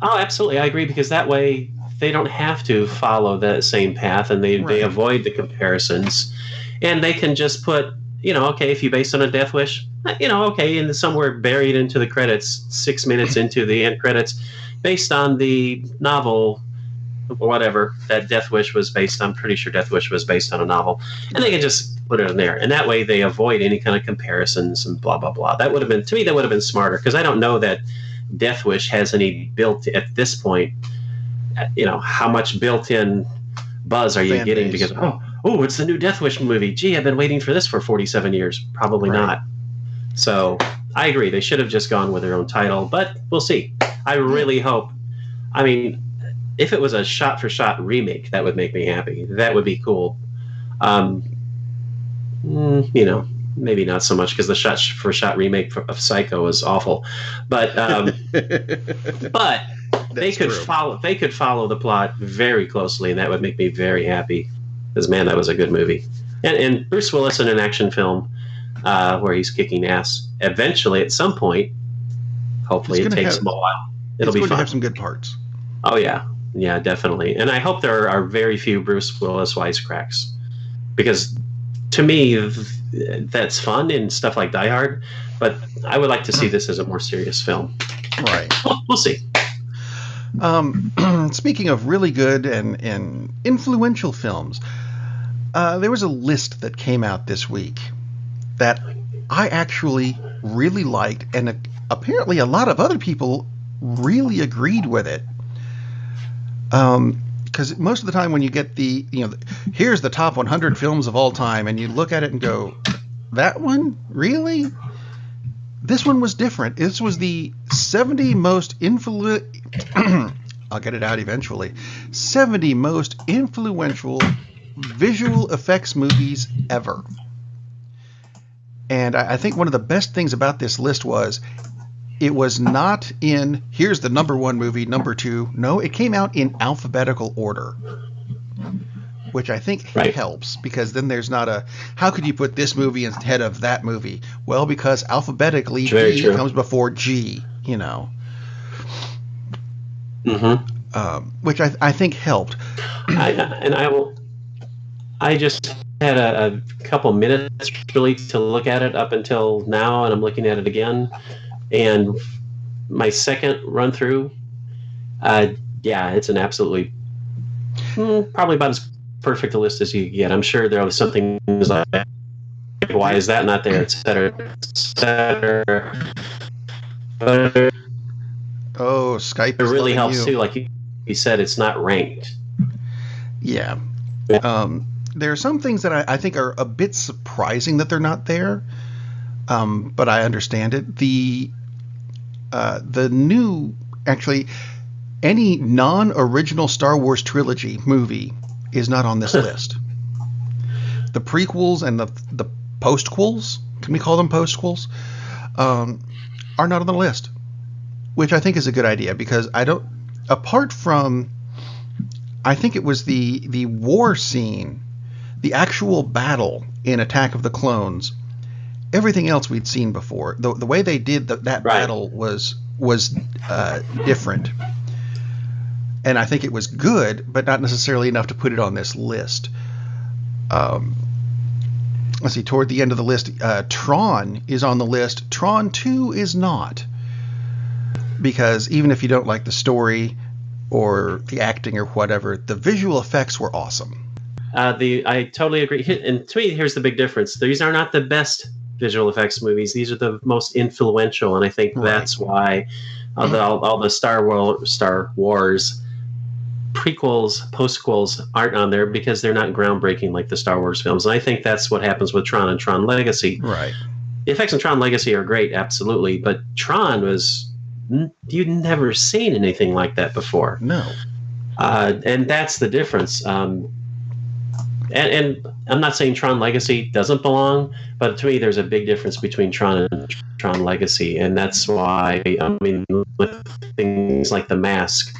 Oh, absolutely, I agree, because that way they don't have to follow that same path, and they avoid the comparisons, and they can just put, okay, if you based on a Death Wish, okay, and somewhere buried into the credits, 6 minutes into the end credits, based on the novel, whatever that Death Wish was based on. I'm pretty sure Death Wish was based on a novel, and they can just put it in there, and that way they avoid any kind of comparisons and blah blah blah. That would have been, to me, that would have been smarter, because I don't know that Death Wish has any built at this point. How much built-in buzz are you getting because it's the new Death Wish movie? Gee, I've been waiting for this for 47 years. Probably not. So I agree, they should have just gone with their own title, but we'll see. I really hope. I mean, if it was a shot-for-shot remake, that would make me happy. That would be cool. Maybe not so much, because the shot-for-shot remake of Psycho is awful. But but they could follow the plot very closely, and that would make me very happy. Because, man, that was a good movie. And Bruce Willis in an action film where he's kicking ass. Eventually, at some point, hopefully it takes him a while. It'll be fun. To have some good parts. Oh, yeah. Yeah, definitely. And I hope there are very few Bruce Willis wisecracks. Because, to me, that's fun and stuff like Die Hard. But I would like to see this as a more serious film. Right. We'll see. Speaking of really good and influential films, there was a list that came out this week that I actually really liked, and apparently a lot of other people really agreed with it. Because most of the time when you get here's the top 100 films of all time, and you look at it and go, that one? Really? This one was different. This was the 70 most I'll get it out eventually. 70 most influential visual effects movies ever. And I think one of the best things about this list was it was not in, here's the number one movie, number two. No, it came out in alphabetical order, which I think helps, because then there's not a, how could you put this movie instead of that movie? Well, because alphabetically, D comes before G, which I think helped. I just had a couple minutes really to look at it up until now, and I'm looking at it again. And my second run through, it's an absolutely probably about as perfect a list as you get. I'm sure there was something like, why is that not there, et cetera, et cetera. But oh, Skype. It really helps too. Like you said, it's not ranked. Yeah. There are some things that I think are a bit surprising that they're not there, but I understand it. The new, actually, any non-original Star Wars trilogy movie is not on this list. The prequels and the postquels, can we call them postquels, are not on the list, which I think is a good idea, because apart from, I think it was the war scene, the actual battle in Attack of the Clones, everything else we'd seen before. The way they did that battle was different. And I think it was good, but not necessarily enough to put it on this list. Let's see, toward the end of the list, Tron is on the list. Tron 2 is not. Because even if you don't like the story or the acting or whatever, the visual effects were awesome. I totally agree. And to me, here's the big difference. These are not the best visual effects movies. These are the most influential, and I think that's why all the Star Wars prequels, postquels aren't on there, because they're not groundbreaking like the Star Wars films. And I think that's what happens with Tron and Tron Legacy. Right. The effects in Tron Legacy are great, absolutely, but Tron was, you'd never seen anything like that before. No. And that's the difference. And I'm not saying Tron Legacy doesn't belong, but to me, there's a big difference between Tron and Tron Legacy, and that's why, I mean, with things like The Mask,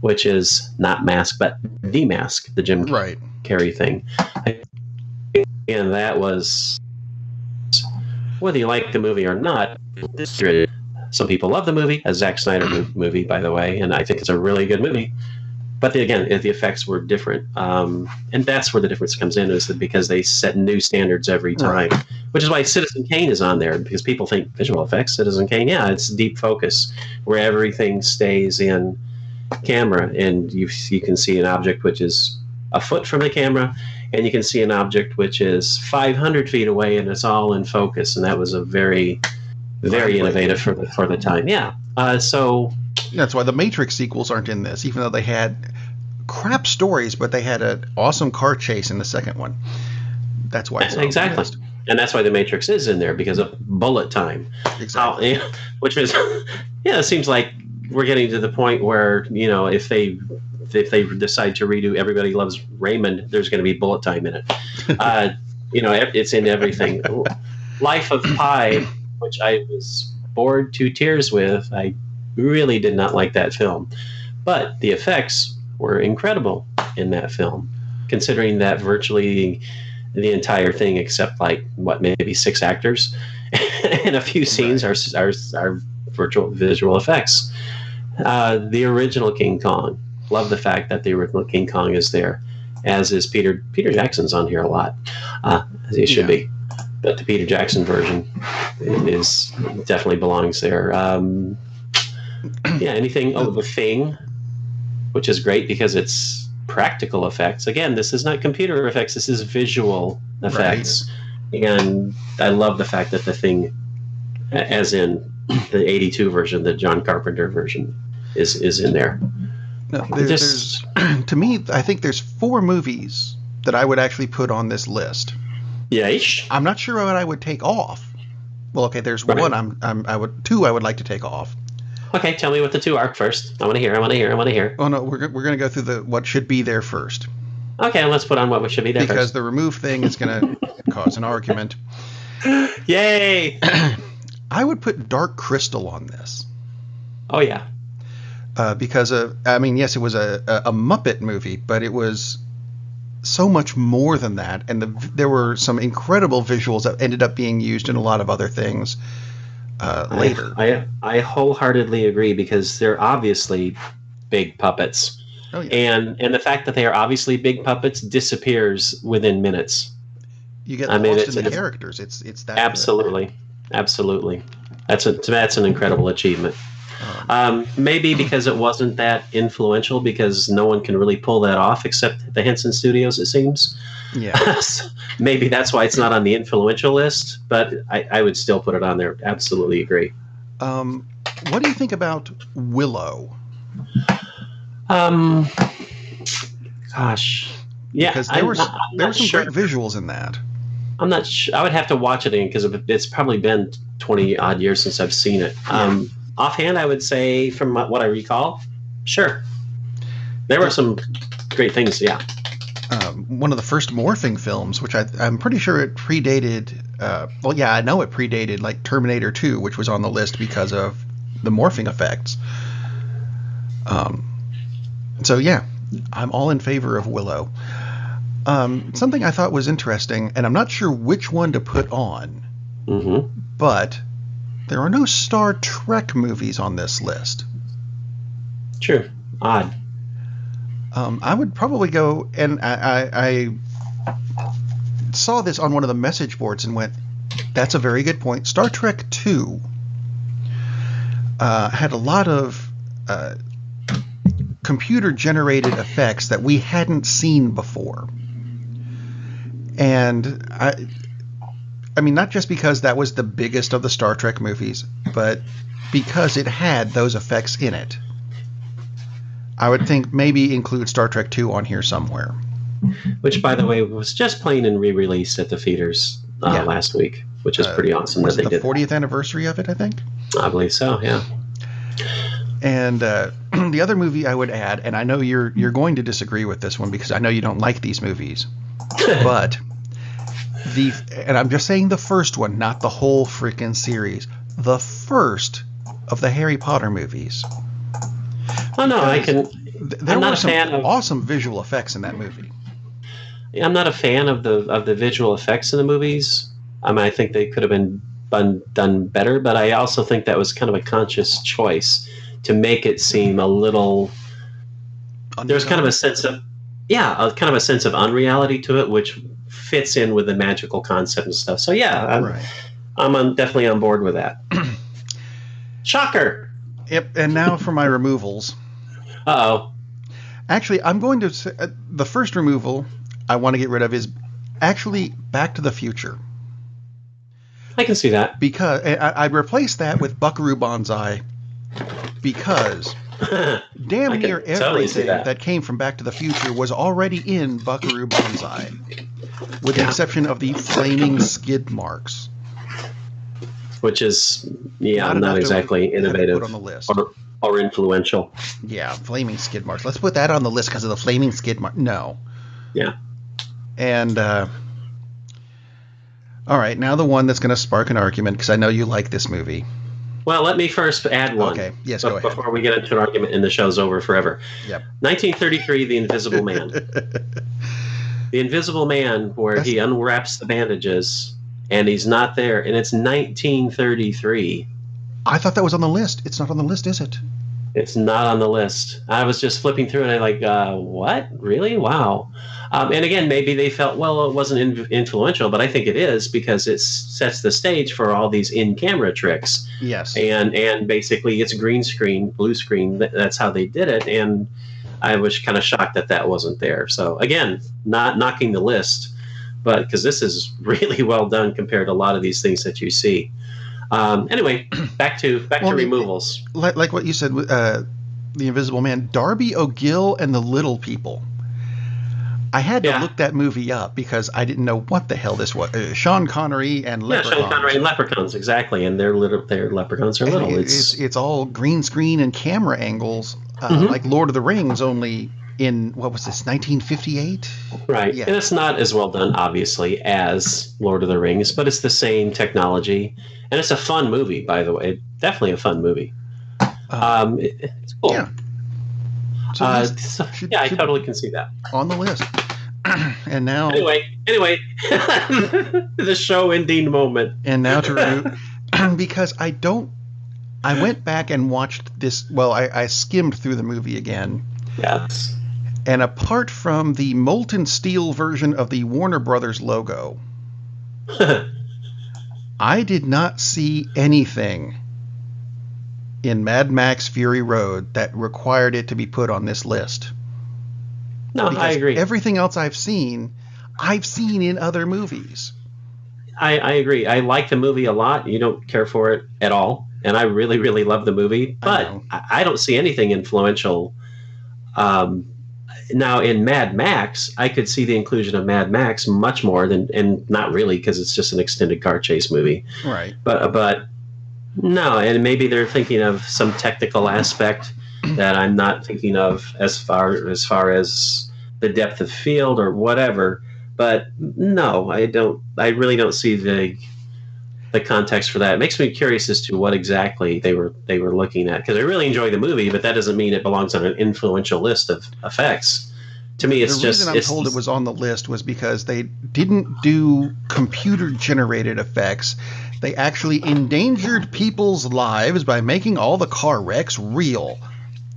which is not Mask, but The Mask, the Jim Carrey thing. And that was, whether you like the movie or not, some people love the movie, a Zack Snyder movie, by the way, and I think it's a really good movie. but again, the effects were different, and that's where the difference comes in, is that because they set new standards every time, which is why Citizen Kane is on there, because people think visual effects, Citizen Kane, yeah, it's deep focus, where everything stays in camera, and you can see an object which is a foot from the camera, and you can see an object which is 500 feet away, and it's all in focus, and that was a very, very innovative for the time. Yeah. So that's why the Matrix sequels aren't in this, even though they had crap stories, but they had an awesome car chase in the second one. That's why it's exactly. And that's why the Matrix is in there, because of bullet time. Exactly. Which is, it seems like we're getting to the point where, if they decide to redo Everybody Loves Raymond, there's going to be bullet time in it. It's in everything. Life of Pi, which I was bored to tears with. I really did not like that film. But the effects were incredible in that film, considering that virtually the entire thing, except maybe 6 actors and a few scenes are visual effects. The original King Kong. Love the fact that the original King Kong is there, as is Peter Jackson's on here a lot, as he should be. But the Peter Jackson version definitely belongs there. Anything. The Thing, which is great because it's practical effects. Again, this is not computer effects. This is visual effects, and I love the fact that The Thing, as in the '82 version, the John Carpenter version, is in there. No, there's to me, I think there's 4 movies that I would actually put on this list. Yes. I'm not sure what I would take off. Well, okay, there's one I would like to take off. Okay, tell me what the 2 are first. I want to hear. Oh no, we're going to go through what should be there first. Okay, let's put on what should be there because first. The remove thing is going to cause an argument. Yay! I would put Dark Crystal on this. Oh yeah. Because yes, it was a Muppet movie, but it was so much more than that, and there were some incredible visuals that ended up being used in a lot of other things later. I wholeheartedly agree, because they're obviously big puppets. Oh, yeah. And the fact that they are obviously big puppets disappears within minutes. You get lost in the characters. It's that absolutely. That's an incredible achievement. Maybe because it wasn't that influential, because no one can really pull that off except the Henson Studios, it seems. Yeah. So maybe that's why it's not on the influential list, but I would still put it on there. Absolutely agree. What do you think about Willow? Gosh. Yeah. Because there were some great visuals in that. I'm not sure. I would have to watch it again, because it's probably been 20 odd years since I've seen it. Yeah. Offhand, I would say, from what I recall, sure. There were some great things, yeah. One of the first morphing films, which I'm pretty sure it predated, I know it predated like Terminator 2, which was on the list because of the morphing effects. So yeah, I'm all in favor of Willow. Something I thought was interesting, and I'm not sure which one to put on, but there are no Star Trek movies on this list. True. Odd. I would probably go, and I saw this on one of the message boards and went, that's a very good point. Star Trek 2 had a lot of computer-generated effects that we hadn't seen before. And I mean, not just because that was the biggest of the Star Trek movies, but because it had those effects in it. I would think maybe include Star Trek 2 on here somewhere. Which, by the way, was just playing and re-released at the theaters last week, which is pretty awesome that they did. Was it the 40th anniversary of it, I think? I believe so, yeah. And the other movie I would add, and I know you're going to disagree with this one because I know you don't like these movies, but and I'm just saying the first one, not the whole freaking series. The first of the Harry Potter movies. Oh no, There were some awesome visual effects in that movie. I'm not a fan of the visual effects in the movies. I mean, I think they could have been done better, but I also think that was kind of a conscious choice to make it seem a little there's kind of a sense of unreality to it, which fits in with the magical concept and stuff. So yeah, I'm definitely on board with that. Shocker. Yep. And now for my removals. Uh-oh. Actually, I'm going to say the first removal I want to get rid of is actually Back to the Future. I can see that. Because I'd replace that with Buckaroo Banzai, because damn near everything that came from Back to the Future was already in Buckaroo Banzai, with the exception of the flaming skid marks. Which is, not exactly innovative put on the list. Or influential. Yeah, flaming skid marks. Let's put that on the list because of the flaming skid mark. No. Yeah. And, all right, now the one that's going to spark an argument, because I know you like this movie. Well, let me first add one. Okay, yes, go ahead. Before we get into an argument and the show's over forever. Yep. 1933, The Invisible Man. The Invisible Man, where he unwraps the bandages, and he's not there, and it's 1933. I thought that was on the list. It's not on the list, is it? It's not on the list. I was just flipping through it, and I'm like, what? Really? Wow. And again, maybe they felt, well, it wasn't influential, but I think it is, because it sets the stage for all these in-camera tricks. Yes. And basically it's green screen, blue screen. That's how they did it. And I was kind of shocked that wasn't there. So again, not knocking the list, but because this is really well done compared to a lot of these things that you see. Anyway, back to removals. Like what you said, The Invisible Man, Darby O'Gill and the Little People. I had to look that movie up because I didn't know what the hell this was. Sean Connery and Leprechauns. Yeah, Sean Connery and Leprechauns, exactly. And their Leprechauns are little. It's all green screen and camera angles, like Lord of the Rings, only in, what was this, 1958? Right. Yeah. And it's not as well done, obviously, as Lord of the Rings, but it's the same technology. And it's a fun movie, by the way. Definitely a fun movie. It's cool. Yeah. So I totally can see that. On the list. And now... Anyway, the show-ending moment. And now to remove... because I went back and watched this... Well, I skimmed through the movie again. Yes. And apart from the molten steel version of the Warner Brothers logo, I did not see anything in Mad Max Fury Road that required it to be put on this list. No, because I agree. Everything else I've seen in other movies. I agree. I like the movie a lot. You don't care for it at all. And I really, really love the movie. But I don't see anything influential. Now, in Mad Max, I could see the inclusion of Mad Max much more than, and not really, because it's just an extended car chase movie. Right. But no, and maybe they're thinking of some technical aspect that I'm not thinking of as far as the depth of field or whatever. But no, I really don't see the context for that. It makes me curious as to what exactly they were looking at, because I really enjoy the movie, but that doesn't mean it belongs on an influential list of effects. To me, it's just... The reason I'm told it was on the list was because they didn't do computer-generated effects. They actually endangered people's lives by making all the car wrecks real.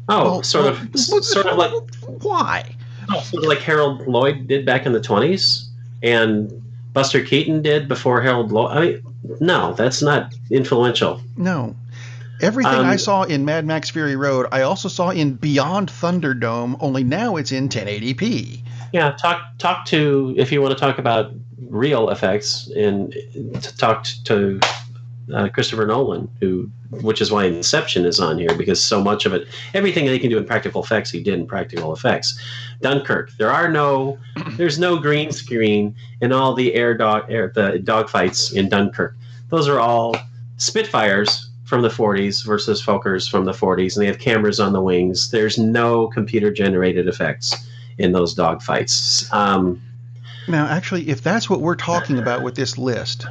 Oh, sort of like... Why? Oh, sort of like Harold Lloyd did back in the 20s, and Buster Keaton did before Harold Lloyd. I mean, no, that's not influential. No. Everything I saw in Mad Max Fury Road, I also saw in Beyond Thunderdome, only now it's in 1080p. Yeah, talk to, if you want to talk about real effects, and talk to Christopher Nolan, which is why Inception is on here, because so much of it, everything they can do in practical effects, he did in practical effects. Dunkirk, there's no green screen in all the the dogfights in Dunkirk. Those are all Spitfires from the 40s versus Fokkers from the 40s, and they have cameras on the wings. There's no computer-generated effects in those dogfights. Now, actually, if that's what we're talking about with this list,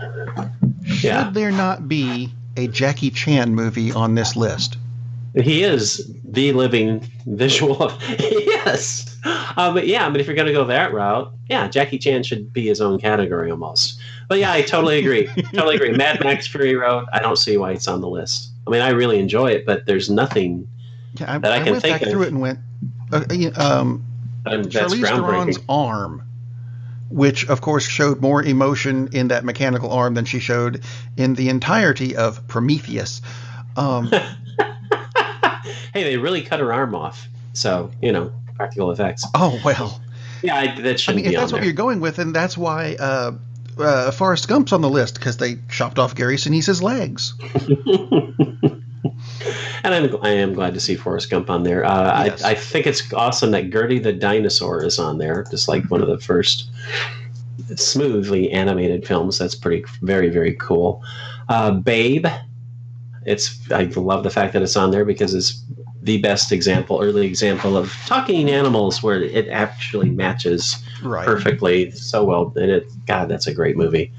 should there not be a Jackie Chan movie on this list? He is the living visual. Yes. But if you're going to go that route, Jackie Chan should be his own category almost. But yeah, I totally agree. Mad Max Fury Road, I don't see why it's on the list. I mean, I really enjoy it, but there's nothing that I can think of. I went back through it and went, That's Charlize Theron's arm, which of course showed more emotion in that mechanical arm than she showed in the entirety of Prometheus. Hey, they really cut her arm off, so practical effects. Oh well. Yeah, that shouldn't be on there. If that's what you're going with, and that's why Forrest Gump's on the list, because they chopped off Gary Sinise's legs. And I am glad to see Forrest Gump on there. Yes. I think it's awesome that Gertie the Dinosaur is on there, just like one of the first smoothly animated films. That's very, very cool. Babe, I love the fact that it's on there because it's the best early example of talking animals where it actually matches perfectly so well. And that's a great movie.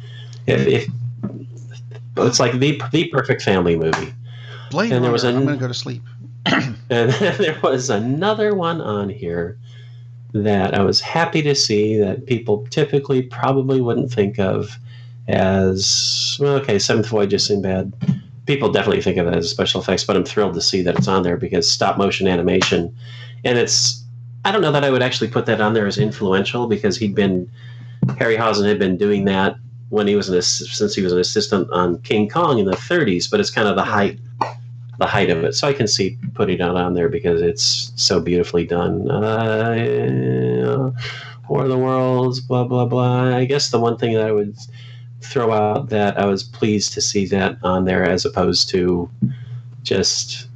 It's like the perfect family movie. Blade Runner, I'm going to go to sleep. And there was another one on here that I was happy to see that people typically probably wouldn't think of as, Seventh Voyage of Sinbad. People definitely think of it as special effects, but I'm thrilled to see that it's on there because stop motion animation. And I don't know that I would actually put that on there as influential because Harryhausen had been doing that when since he was an assistant on King Kong in the 30s, but it's kind of the height of it. So I can see putting it on there because it's so beautifully done. War of the Worlds, blah, blah, blah. I guess the one thing that I would throw out that I was pleased to see that on there as opposed to just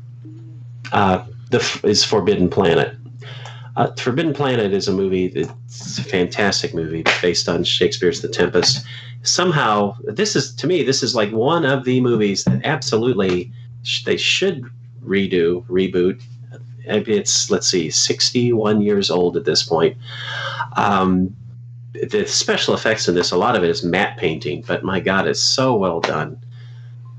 is Forbidden Planet. Forbidden Planet is a movie. It's a fantastic movie based on Shakespeare's The Tempest. Somehow, this is like one of the movies that absolutely they should reboot. It's, 61 years old at this point. The special effects in this, a lot of it is matte painting, but my God, it's so well done.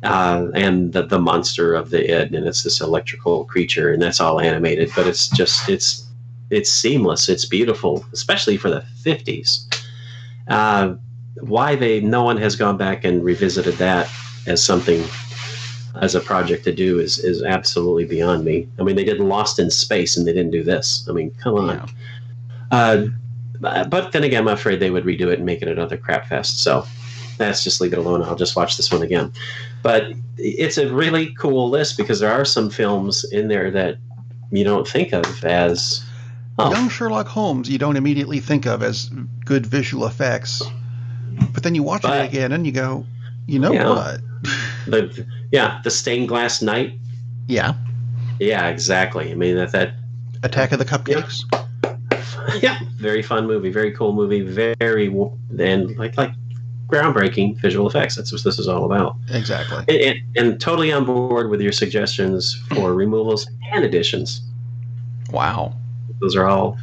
And the monster of the Id, and it's this electrical creature, and that's all animated, but it's seamless. It's beautiful, especially for the 50s. Why no one has gone back and revisited that as a project to do is absolutely beyond me. I mean, they did Lost in Space and they didn't do this. I mean, come on. Yeah. But then again, I'm afraid they would redo it and make it another crap fest. So let's just leave it alone. I'll just watch this one again. But it's a really cool list because there are some films in there that you don't think of as Young Sherlock Holmes. You don't immediately think of as good visual effects, but then you watch it again and you go, what? The Stained Glass Knight. Yeah, exactly. I mean that Attack of the Cupcakes. Yeah, very fun movie, very cool movie, very and like groundbreaking visual effects. That's what this is all about. Exactly. And totally on board with your suggestions for removals and additions. Wow. Those are all.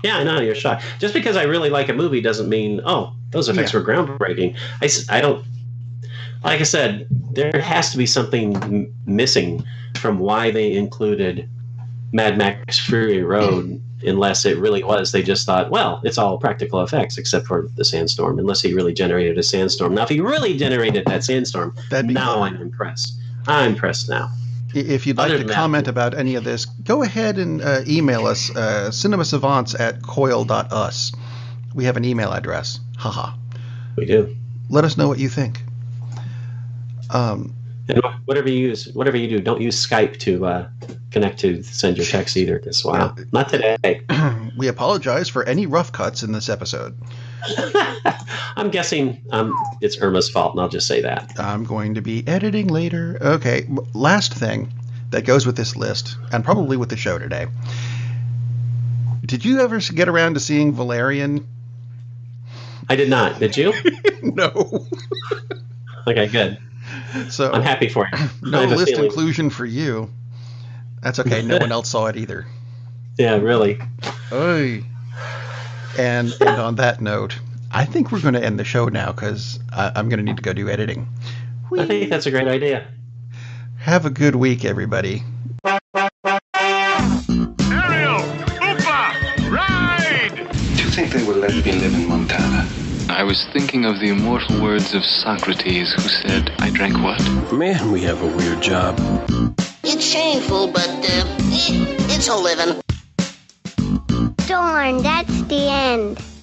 Yeah, I know you're shocked. Just because I really like a movie doesn't mean those effects were groundbreaking. I don't. Like I said, there has to be something missing from why they included Mad Max Fury Road, unless it really was. They just thought, well, it's all practical effects except for the sandstorm, unless he really generated a sandstorm. Now, if he really generated that sandstorm, now I'm impressed. I'm impressed now. If you'd like to comment about any of this, go ahead and email us, cinemasavants@coil.us. We have an email address. Haha. We do. Let us know what you think. And whatever you do, don't use Skype to connect to send your text either. Because not today. We apologize for any rough cuts in this episode. I'm guessing it's Irma's fault, and I'll just say that. I'm going to be editing later. Okay, last thing that goes with this list, and probably with the show today. Did you ever get around to seeing Valerian? I did not. Did you? No. Okay, good. So I'm happy for you. No list inclusion for you. That's okay. No one else saw it either. Yeah, really. Oy. And on that note, I think we're going to end the show now because I'm going to need to go do editing. Whee! I think that's a great idea. Have a good week, everybody. Ariel! Upa! Ride! Do you think they will let me live in Montana? I was thinking of the immortal words of Socrates, who said, I drank what? Man, we have a weird job. It's shameful, but it's a living. born. That's the end.